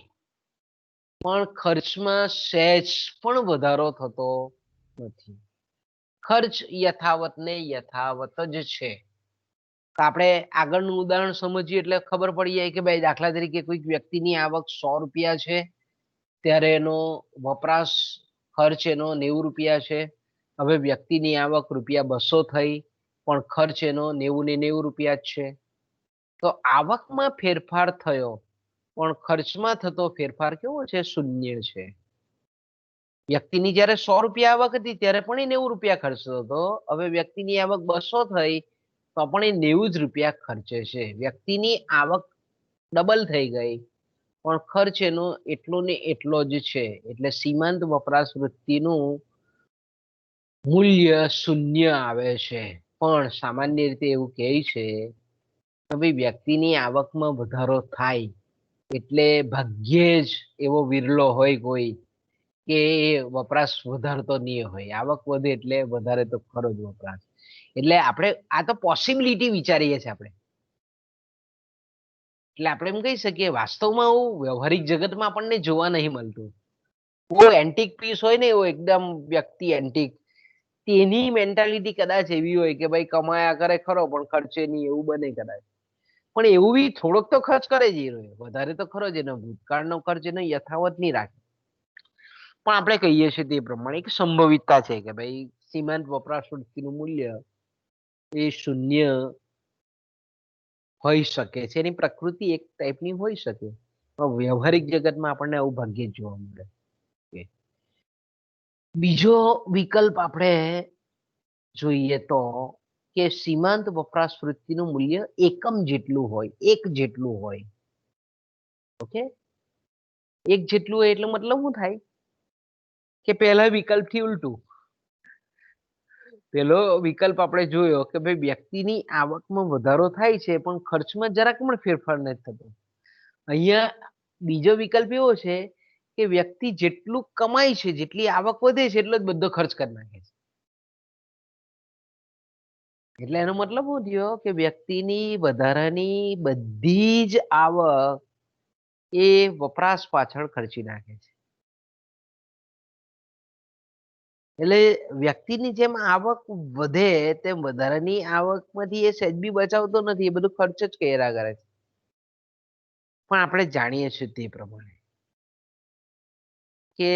પણ ખર્ચમાં સહેજ પણ વધારો થતો નથી. ખર્ચ યથાવત ને યથાવત જ છે. તો આપણે આગળનું ઉદાહરણ સમજીએ એટલે ખબર પડી જાય કે ભાઈ દાખલા તરીકે કોઈક વ્યક્તિની આવક 100 રૂપિયા છે, ત્યારે એનો વપરાશ ખર્ચ એનો 90 રૂપિયા છે. હવે વ્યક્તિની આવક રૂપિયા 200 થઈ પણ ખર્ચ એનો 90 ને 90 રૂપિયા જ છે. તો આવકમાં ફેરફાર થયો પણ ખર્ચમાં થતો ફેરફાર કેવો છે? શૂન્ય છે. વ્યક્તિની જયારે 100 રૂપિયા આવક હતી ત્યારે પણ એ 90 રૂપિયા ખર્ચતો હતો. હવે વ્યક્તિની આવક 200 થઈ તો પણ એ 90 જ રૂપિયા ખર્ચે છે. વ્યક્તિની આવક ડબલ થઈ ગઈ પણ ખર્ચ એનો એટલો ને એટલો જ છે. એટલે સીમાંત વપરાશ વૃત્તિનું મૂલ્ય શૂન્ય આવે છે. પણ સામાન્ય રીતે એવું કહે છે કે ભાઈ વ્યક્તિની આવકમાં વધારો થાય એટલે ભાગ્યે જ એવો વિરલો હોય કોઈ કે એ વપરાશ વધારતો નહીં હોય. આવક વધે એટલે વધારે તો ખરો જ વપરાશ. એટલે આપણે આ તો પોસિબિલિટી વિચારીએ છીએ આપણે. એટલે આપણે એમ કહી શકીએ વાસ્તવમાં આવું વ્યવહારિક જગતમાં આપણને જોવા નહીં મળતું. કોઈ એન્ટિક પીસ હોય ને એવો એકદમ વ્યક્તિ એન્ટિક, તેની મેન્ટાલિટી કદાચ એવી હોય કે ભાઈ કમાયા કરે ખરો પણ ખર્ચે નહીં, એવું બને કદાચ. પણ એવું બી થોડોક તો ખર્ચ કરે જ એ રહ્યો, વધારે તો ખરો જ. એનો ભૂતકાળનો ખર્ચ એનો યથાવત નહીં રાખે. પણ આપણે કહીએ છીએ તે પ્રમાણે એક સંભવિતતા છે કે ભાઈ સીમાંત વપરાશ વૃત્તિનું મૂલ્ય એ શૂન્ય હોઈ શકે છે. એની પ્રકૃતિ એક ટાઈપની હોઈ શકે, પણ વ્યવહારિક જગતમાં આપણને આવું ભાગ્યે જ જોવા મળે. બીજો વિકલ્પ આપણે જોઈએ તો કે સીમાંત વપરાશ વૃત્તિનું મૂલ્ય એકમ જેટલું હોય, એક જેટલું હોય. ઓકે, એક જેટલું હોય એટલે મતલબ શું થાય કે પહેલા વિકલ્પથી ઉલટું. પેલો વિકલ્પ આપણે જોયો કે ભાઈ વ્યક્તિની આવકમાં વધારો થાય છે પણ ખર્ચમાં જરાક પણ ફેરફાર નથી થતો. અહીંયા બીજો વિકલ્પ એવો છે કે વ્યક્તિ જેટલું કમાય છે, જેટલી આવક વધે છે એટલો જ બધો ખર્ચ કરી નાખે છે. એટલે એનો મતલબ શું થયો કે વ્યક્તિની વધારાની બધી જ આવક એ વપરાશ પાછળ ખર્ચી નાખે છે. એટલે વ્યક્તિની જેમ આવક વધે તેમ વધારાની આવકમાંથી એ સહેજ બી બચાવતો નથી, એ બધું ખર્ચ જ કર્યા કરે છે. પણ આપણે જાણીએ છીએ તે પ્રમાણે કે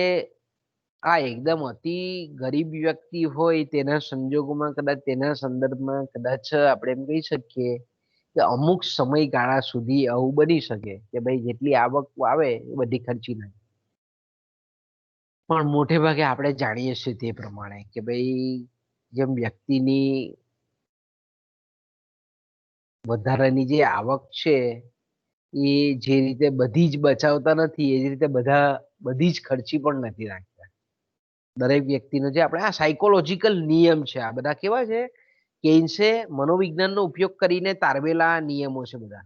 આ એકદમ અતિ ગરીબ વ્યક્તિ હોય તેના સંજોગોમાં કદાચ તેના સંદર્ભમાં કદાચ આપણે એમ કહી શકીએ કે અમુક સમયગાળા સુધી આવું બની શકે કે ભાઈ જેટલી આવક આવે એ બધી ખર્ચી નાખે. પણ મોટે ભાગે આપણે જાણીએ છીએ તે પ્રમાણે કે ભાઈ જેમ વ્યક્તિની વધારાની જે આવક છે એ જે રીતે બધી જ બચાવતા નથી એ જ રીતે બધી જ ખર્ચી પણ નથી નાખતા. દરેક વ્યક્તિનો જે આપણે આ સાયકોલોજીકલ નિયમ છે, આ બધા કેવા છે કેન્સે મનોવિજ્ઞાનનો ઉપયોગ કરીને તારવેલા નિયમો છે બધા.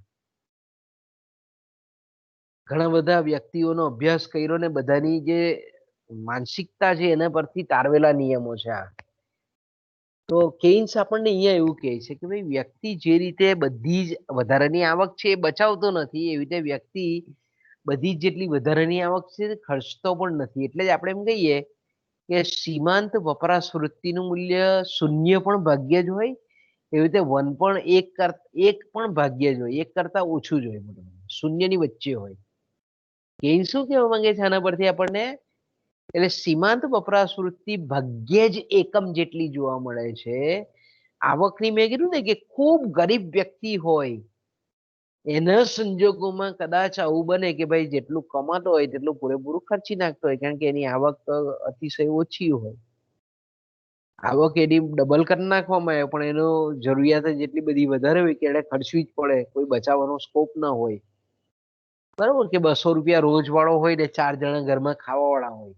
ઘણા બધા વ્યક્તિઓનો અભ્યાસ કર્યો ને બધાની જે માનસિકતા છે એના પરથી તારવેલા નિયમો છે આ. તો કેન્સ આપણને અહીંયા એવું કહે છે કે ભાઈ વ્યક્તિ જે રીતે બધી જ વધારાની આવક છે એ બચાવતો નથી, એવી રીતે વ્યક્તિ બધી જ જેટલી વધારાની આવક છે ખર્ચતો પણ નથી. એટલે જ આપણે એમ કહીએ કે સીમાંત વપરાશ વૃત્તિનું મૂલ્ય શૂન્ય પણ ભાગ્યે જ હોય, એવી રીતે એક પણ ભાગ્યે જ હોય, એક કરતા ઓછું જ હોય, શૂન્યની વચ્ચે હોય. કેન શું કહેવા માંગે છે આના પરથી આપણને? એટલે સીમાંત વપરાશ વૃત્તિ ભાગ્યે જ એકમ જેટલી જોવા મળે છે. આવકની મેં કીધું ને કે ખૂબ ગરીબ વ્યક્તિ હોય એના સંજોગોમાં કદાચ આવું બને કે ભાઈ જેટલું કમાતો હોય તેટલું પૂરેપૂરું ખર્ચી નાખતો હોય, કારણ કે એની આવક અતિશય ઓછી હોય. આવક એની ડબલ કરી નાખવામાં આવે પણ એનો જરૂરિયાત જેટલી બધી વધારે હોય કે એને ખર્ચવી જ પડે, કોઈ બચાવવાનો સ્કોપ ના હોય. બરાબર કે 200 રૂપિયા રોજ વાળો હોય ને 4 જણા ઘરમાં ખાવા વાળા હોય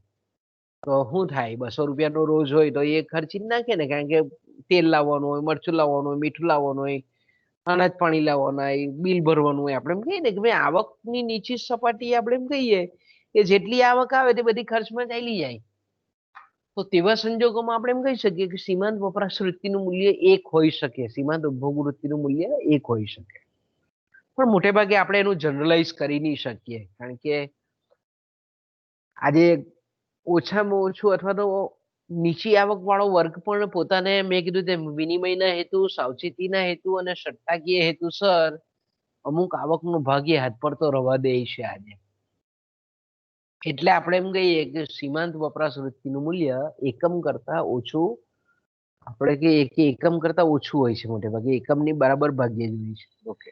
તો શું થાય? 200 રૂપિયાનો રોજ હોય તો એ ખર્ચી જ નાખે ને, કારણ કે તેલ લાવવાનું હોય, મરચું લાવવાનું હોય, મીઠું લાવવાનું હોય, અનાજ પાણી લાવવાના હોય, બિલ ભરવાનું હોય. આપણે એમ કહીએ ને કે ભાઈ આવકની નીચી સપાટી આપણે એમ કહીએ કે જેટલી આવક આવે તે બધી ખર્ચમાં ચાલી જાય. તો તેવા સંજોગોમાં આપણે એમ કહી શકીએ કે સીમાંત વપરાશ વૃત્તિનું મૂલ્ય એક હોઈ શકે, સીમાંત ઉપભોગ વૃત્તિનું મૂલ્ય એક હોઈ શકે. પણ મોટે ભાગે આપણે એનું જનરલાઈઝ કરી નહીં શકીએ, કારણ કે આજે ઓછામાં ઓછું અથવા તો નીચી આવક વાળો વર્ગ પણ પોતાને મેં કીધું તેમ વિનિમયના હેતુ, સાવચેતીના હેતુ અને સટ્ટાકીય હેતુસર અમુક આવકનો ભાગ એ હાથ પર તો રવા દે છે આજે. એટલે આપણે એમ કહીએ કે સીમાંત વપરાશ વૃત્તિનું મૂલ્ય એકમ કરતા ઓછું, આપણે કહીએ કે એકમ કરતા ઓછું હોય છે મોટે ભાગે, એકમની બરાબર ભાગ્યે જ હોય છે. ઓકે,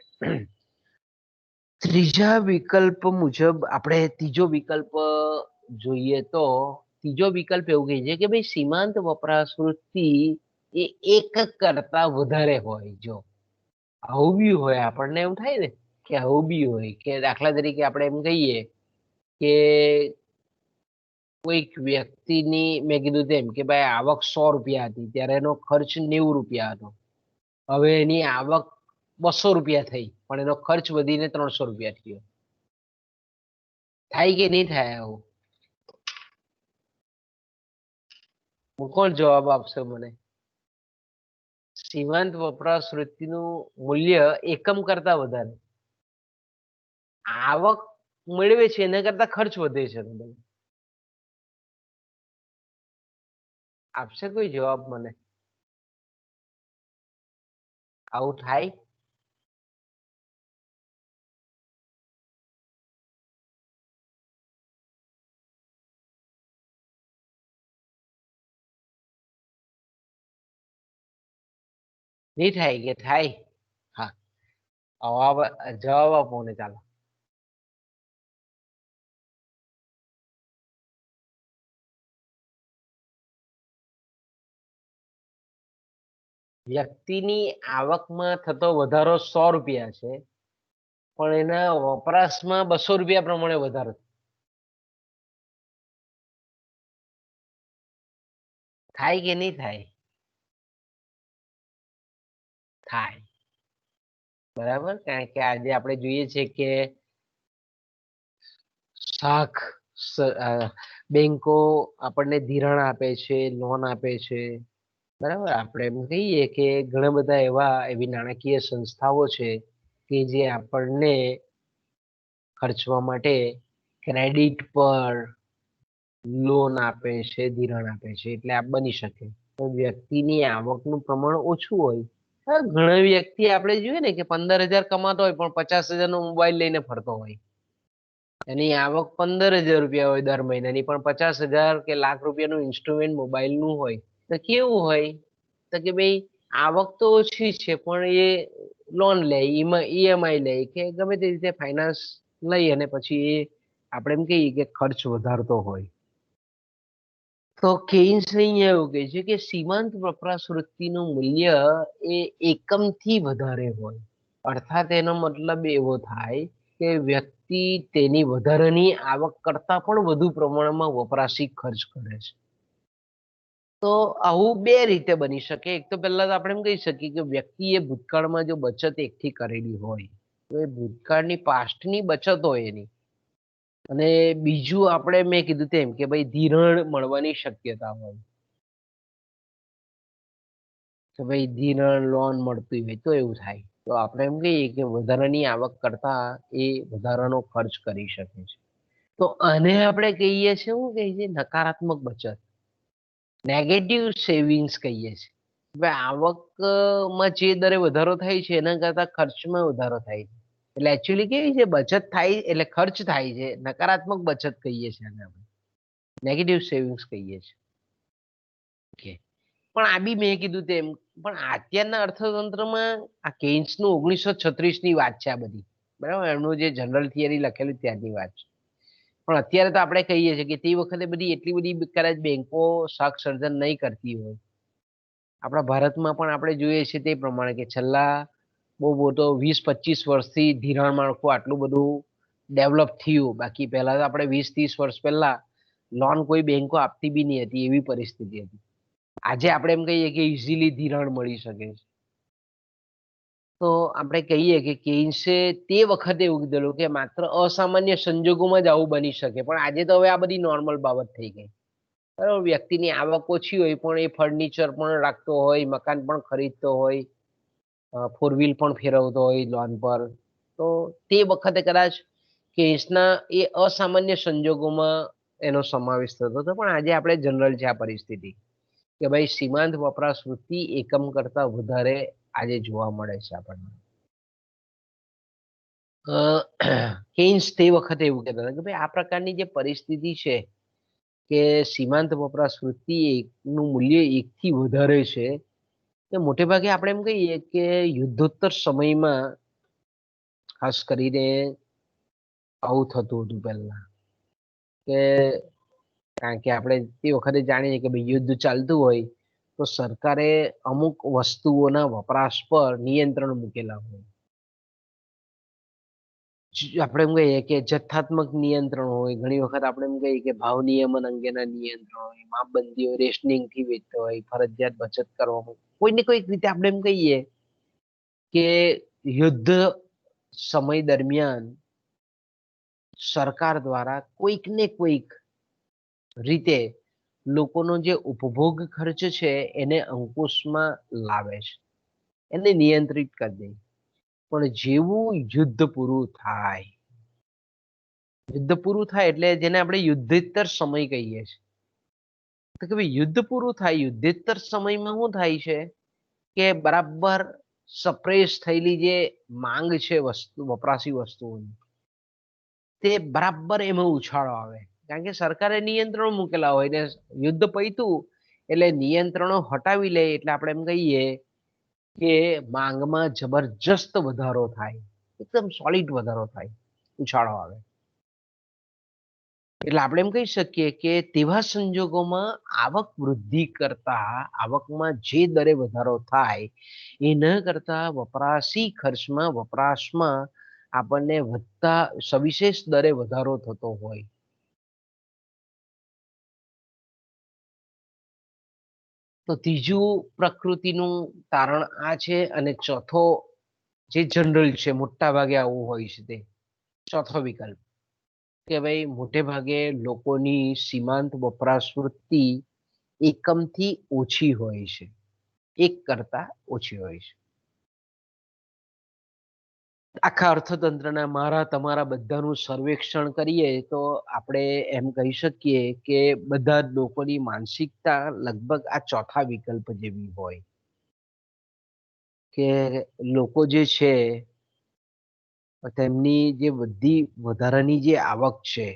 ત્રીજા વિકલ્પ મુજબ આપણે ત્રીજો વિકલ્પ જોઈએ તો ત્રીજો વિકલ્પ એવું કહે છે કે ભાઈ સીમાંત વપરાશ વૃત્તિ એ એક કરતા વધારે હોય. જો આવું બી હોય, આપણને એમ થાય ને કે આવું બી હોય કે દાખલા તરીકે આપણે એમ કહીએ કે કોઈક વ્યક્તિની મેં કીધું તેમ કે ભાઈ આવક 100 રૂપિયા હતી ત્યારે એનો ખર્ચ 90 રૂપિયા હતો. હવે એની આવક 200 રૂપિયા થઈ પણ એનો ખર્ચ વધીને 300 રૂપિયા થયો. થાય કે નહીં થાય આવું? કોણ જવાબ આપશે મને? સીમાંત વપરાશ વૃત્તિનું મૂલ્ય એકમ કરતા વધારે. આવક મેળવે છે એના કરતા ખર્ચ વધે છે. આપશે કોઈ જવાબ મને? આવું થાય? નહીં થાય કે થાય? હા, જવાબ આપો ને ચાલો. વ્યક્તિની આવકમાં થતો વધારો 100 રૂપિયા છે પણ એના વપરાશમાં 200 રૂપિયા પ્રમાણે વધારો થાય કે નહીં થાય? થાય. બરાબર, કારણ કે આજે આપણે જોઈએ છે કે શાખ બેંકો આપણને ધિરાણ આપે છે, લોન આપે છે. બરાબર, આપણે એમ કહીએ કે ઘણા બધા એવી નાણાકીય સંસ્થાઓ છે કે જે આપણને ખર્ચવા માટે ક્રેડિટ પર લોન આપે છે, ધિરાણ આપે છે. એટલે આ બની શકે. તો વ્યક્તિની આવકનું પ્રમાણ ઓછું હોય. ઘણા વ્યક્તિ આપણે જોઈએ ને કે 15,000 કમાતો હોય પણ 50,000 નો મોબાઈલ લઈને ફરતો હોય. એની આવક 15,000 રૂપિયા હોય દર મહિનાની પણ 50,000 કે લાખ રૂપિયાનું ઇન્સ્ટ્રુમેન્ટ મોબાઈલ નું હોય. તો કેવું હોય તો કે ભાઈ આવક તો ઓછી છે પણ એ લોન લે, ઈએમઆઈ લે કે ગમે તે રીતે ફાઇનાન્સ લઈ અને પછી એ આપણે એમ કહીએ કે ખર્ચ વધારતો હોય. તો કેઇન્સ અહીંયા એવું કહે છે કે સીમાંત વપરાશ વૃત્તિનું મૂલ્ય એ એકમથી વધારે હોય. અર્થાત એનો મતલબ એવો થાય કે વ્યક્તિ તેની વધારાની આવક કરતા પણ વધુ પ્રમાણમાં વપરાશી ખર્ચ કરે છે. તો આવું બે રીતે બની શકે. એક તો પહેલા તો આપણે એમ કહી શકીએ કે વ્યક્તિએ ભૂતકાળમાં જો બચત એકઠી કરેલી હોય તો એ ભૂતકાળની પાસ્ટની બચત હોય એની. અને બીજું આપણે મેં કીધું તેમ કે ભાઈ ધિરાણ મળવાની શક્યતા હોય. કે ભાઈ ધિરાણ લોન મળતી હોય તો એવું થાય. તો આપણે એમ કહીએ કે વધારાની આવક કરતા એ વધારાનો ખર્ચ કરી શકે છે. તો આને આપણે કહીએ છીએ શું કહીએ છીએ? નકારાત્મક બચત, નેગેટિવ સેવિંગ્સ કહીએ છીએ. હવે આવકમાં જે દરે વધારો થાય છે એના કરતા ખર્ચમાં વધારો થાય છે. એટલે એકચ્યુઅલી કેવી છે બચત થાય એટલે ખર્ચ થાય છે. નકારાત્મક બચત કહીએ છીએ આને આપણે. નેગેટિવ સેવિંગ્સ કહીએ છીએ. ઓકે. પણ આ બી મેં કીધું તેમ પણ અત્યારના અર્થતંત્રમાં આ કેઇન્સનું 1936 ની વાત છે આ બધી. બરાબર, એમનું જે જનરલ થિયરી લખેલું ત્યાંની વાત છે. પણ અત્યારે તો આપણે કહીએ છીએ કે તે વખતે બધી એટલી બધી કદાચ બેંકો શાખ સર્જન નહીં કરતી હોય. આપણા ભારતમાં પણ આપણે જોઈએ છીએ તે પ્રમાણે કે છેલ્લા બહુ તો 20-25 વર્ષથી ધિરાણ માળખું આટલું બધું ડેવલપ થયું. બાકી પહેલા તો આપણે 20-30 વર્ષ પહેલા લોન કોઈ બેંકો આપતી બી નહીં હતી એવી પરિસ્થિતિ હતી. આજે આપણે એમ કહીએ કે ઇઝીલી ધિરાણ મળી શકે છે. તો આપણે કહીએ કે કેઇન્સે તે વખતે એવું કીધેલું કે માત્ર અસામાન્ય સંજોગોમાં જ આવું બની શકે. પણ આજે તો હવે આ બધી નોર્મલ બાબત થઈ ગઈ. બરાબર, વ્યક્તિની આવક ઓછી હોય પણ એ ફર્નિચર પણ રાખતો હોય, મકાન પણ ખરીદતો હોય, ફોર વ્હીલ પણ ફેરવતો હોય લોન પર. તો તે વખતે કદાચ કેસના એ અસામાન્ય સંજોગોમાં એનો સમાવેશ થતો હતો. પણ આજે આપણે જનરલ છે આ પરિસ્થિતિ કે ભાઈ સીમાંત વપરાશ વૃત્તિ એકમ કરતા વધારે આજે જોવા મળે છે આપણને. કેઇન્સ તે વખતે એવું કહેતા હતા કે ભાઈ આ પ્રકારની જે પરિસ્થિતિ છે કે સીમાંત વપરાશ વૃત્તિ નું મૂલ્ય એકથી વધારે છે કે મોટે ભાગે આપણે એમ કહીએ કે યુદ્ધોત્તર સમયમાં ખાસ કરીને આવું થતું હતું પહેલા કે કારણ કે આપણે તે વખતે જાણીએ કે ભાઈ યુદ્ધ ચાલતું હોય તો સરકારે અમુક વસ્તુઓના વપરાશ પર નિયંત્રણ મૂકેલા હોય. આપણે એમ કહીએ કે જથ્થાત્મક નિયંત્રણ હોય, ઘણી વખત આપણે એમ કહીએ કે ભાવ નિયમન અંગેના નિયંત્રણ હોય, માપબંધીઓ રેશનિંગ થી વેચતો હોય, ફરજિયાત બચત કરવામાં કોઈ ને કોઈક રીતે આપણે એમ કહીએ કે યુદ્ધ સમય દરમિયાન સરકાર દ્વારા કોઈક ને કોઈક રીતે લોકોનો જે ઉપભોગ ખર્ચ છે એને અંકુશમાં લાવે છે, એને નિયંત્રિત કરી દે. પણ જેવું યુદ્ધ પૂરું થાય, યુદ્ધ પૂરું થાય એટલે જેને આપણે યુદ્ધેતર સમય કહીએ છીએ, તો કે ભાઈ યુદ્ધ પૂરું થાય, યુદ્ધેતર સમયમાં શું થાય છે કે બરાબર સપ્રેસ થયેલી જે માંગ છે વસ્તુ વપરાશી વસ્તુઓની, તે બરાબર એમાં ઉછાળો આવે. કારણ કે સરકારે નિયંત્રણો મૂકેલા હોય ને યુદ્ધ પૈતું એટલે નિયંત્રણો હટાવી લે એટલે આપણે એમ કહીએ કે માંગમાં જબરજસ્ત વધારો થાય, એકદમ સોલિડ વધારો થાય, ઉછાળો આવે. એટલે આપણે એમ કહી શકીએ કે તેવા સંજોગોમાં આવક વૃદ્ધિ કરતા આવકમાં જે દરે વધારો થાય એ ન કરતા વપરાશી ખર્ચમાં વપરાશમાં આપણને વધતા સવિશેષ દરે વધારો થતો હોય. તો ત્રીજું પ્રકૃતિનું તારણ આ છે. અને ચોથો જે જનરલ છે, મોટા ભાગે આવું હોય છે, તે ચોથો વિકલ્પ કે ભાઈ મોટે ભાગે લોકોની સીમાંત વપરાશ વૃત્તિ એકમથી ઓછી હોય છે, એક કરતા ઓછી હોય છે. આખા અર્થતંત્રના મારા તમારા બધાનું સર્વેક્ષણ કરીએ તો આપણે એમ કહી શકીએ કે બધા જ લોકોની માનસિકતા લગભગ આ ચોથા વિકલ્પ જેવી હોય કે લોકો જે છે તેમની જે બધી વધારાની જે આવક છે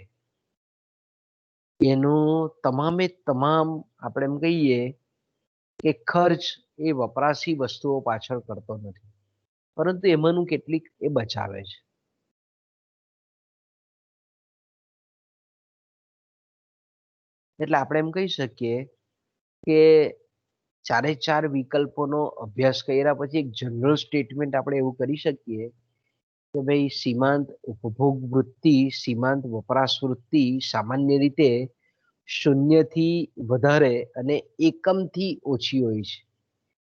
એનું તમામે તમામ આપણે એમ કહીએ કે ખર્ચ એ વપરાશી વસ્તુઓ પાછળ કરતો નથી, પરંતુ એમાંનું કેટલીક એ બચાવે છે. એટલે આપણે એમ કહી શકીએ કે ચારે ચાર વિકલ્પોનો અભ્યાસ કર્યા પછી એક જનરલ સ્ટેટમેન્ટ આપણે એવું કરી શકીએ કે ભાઈ સીમાંત ઉપભોગ વૃત્તિ, સીમાંત વપરાશ વૃત્તિ સામાન્ય રીતે શૂન્યથી વધારે અને એકમથી ઓછી હોય છે.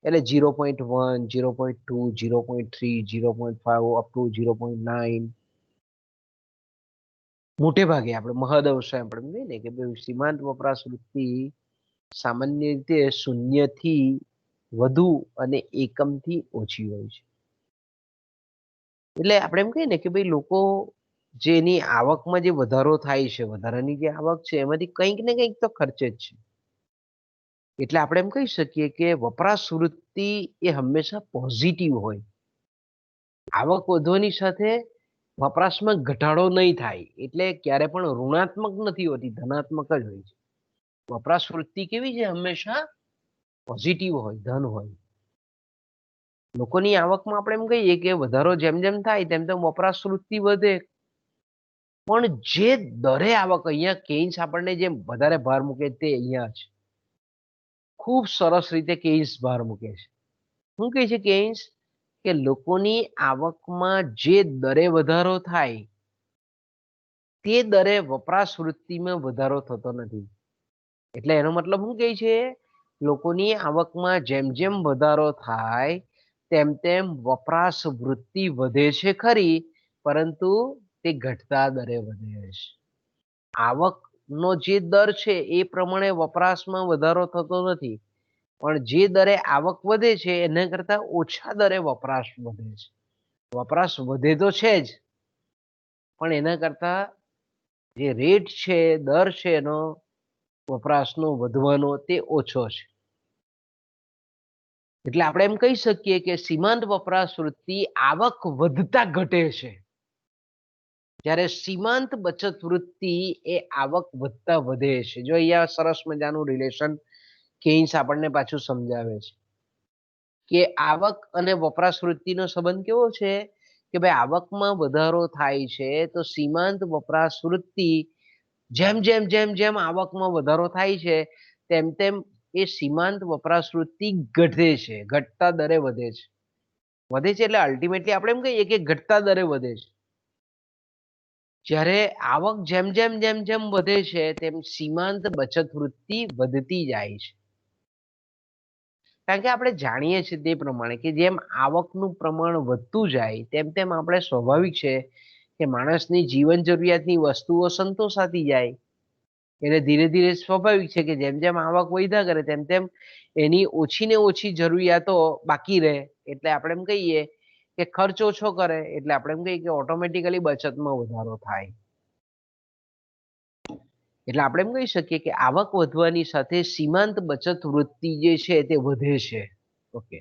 એટલે 0.1, 0.2, 0.3, 0.5 અપ ટુ 0.9 મોટે ભાગે આપણે મહદઅંશે આપણે કહીએ ને કે સીમાંત વપરાશ વૃત્તિ સામાન્ય રીતે શૂન્યથી વધુ અને એકમથી ઓછી હોય છે. એટલે આપણે એમ કહીએ ને કે ભાઈ લોકો જેની આવકમાં જે વધારો થાય છે, વધારાની જે આવક છે એમાંથી કંઈક ને કંઈક તો ખર્ચે જ છે. એટલે આપણે એમ કહી શકીએ કે વપરાશ વૃત્તિ એ હંમેશા પોઝિટિવ હોય. આવક વધવાની સાથે વપરાશમાં ઘટાડો નહીં થાય એટલે ક્યારે પણ ઋણાત્મક નથી હોતી, ધનાત્મક જ હોય છે. વપરાશ વૃત્તિ કેવી છે? હંમેશા પોઝિટિવ હોય, ધન હોય. લોકોની આવકમાં આપણે એમ કહીએ કે વધારો જેમ જેમ થાય તેમ તેમ વપરાશ વૃત્તિ વધે. પણ જે દરે આવક અહીંયા કેઈન્સ આપણને જે વધારે ભાર મૂકે તે અહીંયા છે. ખૂબ સરસ રીતે કેઈન્સ ભાર મૂકે છે. શું કહે છે કેઈન્સ? કે લોકોની આવકમાં જે દરે વધારો થાય તે દરે વપરાશ વૃત્તિમાં વધારો થતો નથી. એટલે એનો મતલબ શું કહે છે? લોકોની આવકમાં જેમ જેમ વધારો થાય તેમ તેમ વપરાશ વૃત્તિ વધે છે ખરી, પરંતુ તે ઘટતા દરે વધે છે. આવકનો જે દર છે એ પ્રમાણે વપરાશમાં વધારો થતો નથી. પણ જે દરે આવક વધે છે એના કરતા ઓછા દરે વપરાશ વધે છે. વપરાશ વધે તો છે જ, પણ એના કરતા જે રેટ છે, દર છે એનો વપરાશનો વધવાનો તે ઓછો છે. એટલે આપણે એમ કહી શકીએ કે સીમાંત વપરાશ વૃત્તિ આવક વધતા ઘટે છે. જ્યારે સીમાંત બચત વૃત્તિ એ આવક વધતા વધે છે. જો અહીંયા સરસ મજાનું રિલેશન કેઈન્સ આપણને પાછું સમજાવે છે કે આવક અને વપરાશ વૃત્તિનો સંબંધ કેવો છે કે ભાઈ આવકમાં વધારો થાય છે તો સીમાંત વપરાશ વૃત્તિ જેમ જેમ જેમ જેમ આવકમાં વધારો થાય છે તેમ તેમ એ સીમાંત વપરાશ વૃત્તિ ઘટે છે, ઘટતા દરે વધે છે. વધે છે એટલે અલ્ટિમેટલી આપણે એમ કહીએ કે ઘટતા દરે વધે છે. જ્યારે આવક જેમ જેમ જેમ જેમ વધે છે તેમ સીમાંત બચત વૃત્તિ વધતી જાય છે. કારણ કે આપણે જાણીએ છીએ તે પ્રમાણે કે જેમ આવકનું પ્રમાણ વધતું જાય તેમ તેમ આપણે સ્વાભાવિક છે કે માણસની જીવન જરૂરિયાતની વસ્તુઓ સંતોષાતી જાય. એટલે ધીરે ધીરે સ્વાભાવિક છે કે જેમ જેમ આવક વધ્યા કરે તેમ તેમ એની ઓછી ને ઓછી જરૂરિયાતો બાકી રહે. એટલે આપણે એમ કહીએ કે ખર્ચ ઓછો કરે એટલે આપણે એમ કહીએ કે ઓટોમેટિકલી બચતમાં વધારો થાય. એટલે આપણે એમ કહી શકીએ કે આવક વધવાની સાથે સીમાંત બચત વૃત્તિ જે છે તે વધે છે. ઓકે,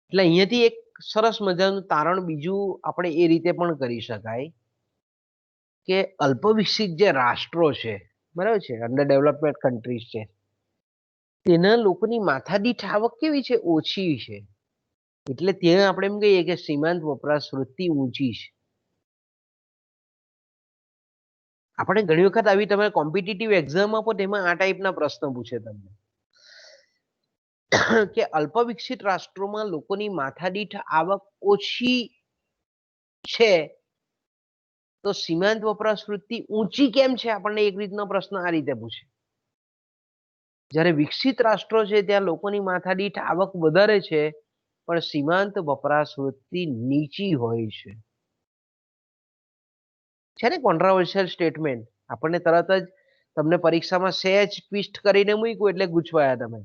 એટલે અહીંયાથી એક સરસ મજાનું તારણ બીજું આપણે એ રીતે પણ કરી શકાય કે અલ્પવિકસિત જે રાષ્ટ્રો છે, બરાબર છે, અંડર ડેવલપમેન્ટ કન્ટ્રીઝ છે, તેના લોકોની માથાદીઠ આવક કેવી છે? ઓછી છે. એટલે ત્યાં આપણે એમ કહીએ કે સીમાંત વપરાશ વૃત્તિ ઊંચી છે. આપણે ઘણી વખત આવી તમે કોમ્પિટિટિવ એક્ઝામ આપો તેમાં આ ટાઈપના પ્રશ્નો પૂછે તમને કે અલ્પવિકસિત રાષ્ટ્રોમાં લોકોની માથાદીઠ આવક ઓછી છે તો સીમાંત વપરાશ વૃત્તિ ઊંચી કેમ છે? આપણને એક રીતનો પ્રશ્ન આ રીતે પૂછે. જ્યારે વિકસિત રાષ્ટ્રો છે ત્યાં લોકોની માથાદીઠ આવક વધારે છે પણ સીમાંત વપરાશ વૃત્તિ નીચી હોય છે. છે ને કોન્ટ્રાવર્શિયલ સ્ટેટમેન્ટ. આપણને તરત જ તમને પરીક્ષામાં સહેજ ટ્વિસ્ટ કરીને મૂક્યું એટલે ગૂંચવાયા તમે.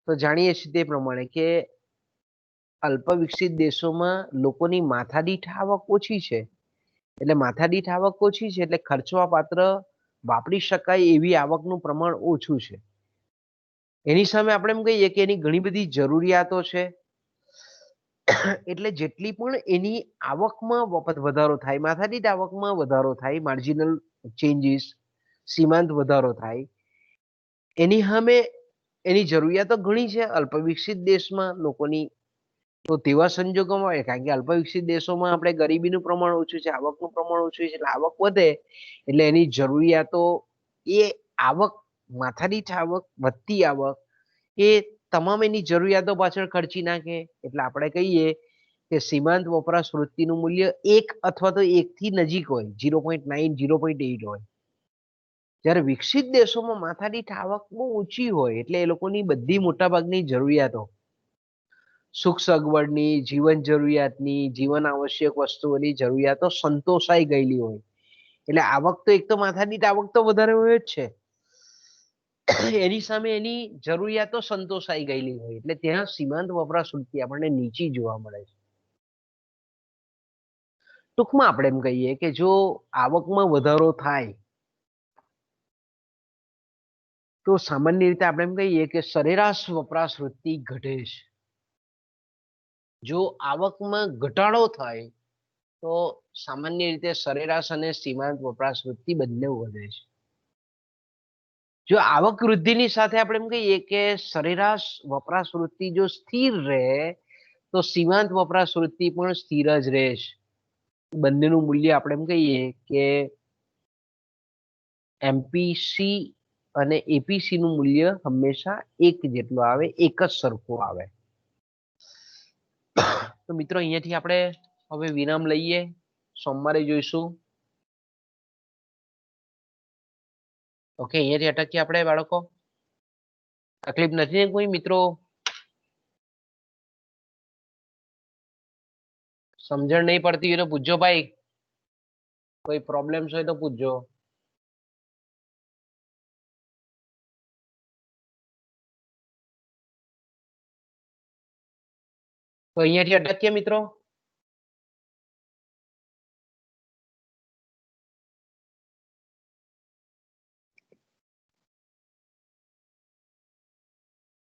તો જાણીએ છીએ તે પ્રમાણે કે અલ્પવિકસિત દેશોમાં લોકોની માથાદીઠ આવક ઓછી છે. એટલે માથાદીઠ આવક ઓછી છે એટલે ખર્ચવા પાત્ર વાપરી શકાય એવી આવકનું પ્રમાણ ઓછું છે. એની સામે આપણે એમ કહીએ કે એની ઘણી બધી જરૂરિયાતો છે. એટલે જેટલી પણ એની આવકમાં વધારો થાય, માથાદીઠ આવકમાં વધારો થાય, માર્જિનલ ચેન્જીસ, સીમાંત વધારો થાય, એની સામે એની જરૂરિયાતો ઘણી છે અલ્પવિકસિત દેશમાં લોકોની. તો તેવા સંજોગોમાં કારણ કે અલ્પવિકસિત દેશોમાં આપણે ગરીબીનું પ્રમાણ ઓછું છે, આવકનું પ્રમાણ ઓછું છે, એટલે આવક વધે એટલે એની જરૂરિયાતો એ આવક માથાદીઠ આવક, વધતી આવક એ તમામ એની જરૂરિયાતો પાછળ ખર્ચી નાખે. એટલે આપણે કહીએ કે સીમાંત વપરાશ વૃત્તિનું મૂલ્ય 1 અથવા તો 1 થી નજીક હોય, 0.9, 0.8 હોય. જ્યારે વિકસિત દેશોમાં માથાદીઠ આવક બહુ ઊંચી હોય એટલે એ લોકોની બધી મોટાભાગની જરૂરિયાતો સુખ સગવડની, જીવન જરૂરિયાતની, જીવન આવશ્યક વસ્તુઓની જરૂરિયાતો સંતોષાઈ ગયેલી હોય. એટલે આવક તો એક તો માથાદીઠ આવક તો વધારે હોય જ છે, એની સામે એની જરૂરિયાતો સંતોષાઈ ગયેલી હોય એટલે ત્યાં સીમાંત વપરાશ વૃત્તિ આપણને નીચી જોવા મળે છે. ટૂંકમાં આપણે એમ કહીએ કે જો આવકમાં વધારો થાય તો સામાન્ય રીતે આપણે એમ કહીએ કે સરેરાશ વપરાશ વૃત્તિ ઘટે છે. જો આવકમાં ઘટાડો થાય તો સામાન્ય રીતે સરેરાશ અને સીમાંત વપરાશ વૃત્તિ બંને વધે છે. જો આવક વૃદ્ધિની સાથે આપણે એમ કહીએ કે સરેરાશ વપરાશ વૃત્તિ જો સ્થિર રહે તો સીમાંત વપરાશ વૃત્તિ પણ સ્થિર જ રહેશે. બંનેનું મૂલ્ય આપણે એમ કહીએ કે એમપીસી અને એપીસી નું મૂલ્ય હંમેશા એક જેટલું આવે, એક જ સરખું આવે. તો મિત્રો અહીંયાથી આપણે હવે વિરામ લઈએ, સોમવારે જોઈશું. ઓકે, અહીંયાથી અટકીએ આપણે બાળકો. તકલીફ નથી ને કોઈ મિત્રો? સમજણ નહીં પડતી હોય તો પૂછજો ભાઈ, કોઈ પ્રોબ્લેમ્સ હોય તો પૂછજો. તો અહીંયાથી અટકીએ મિત્રો.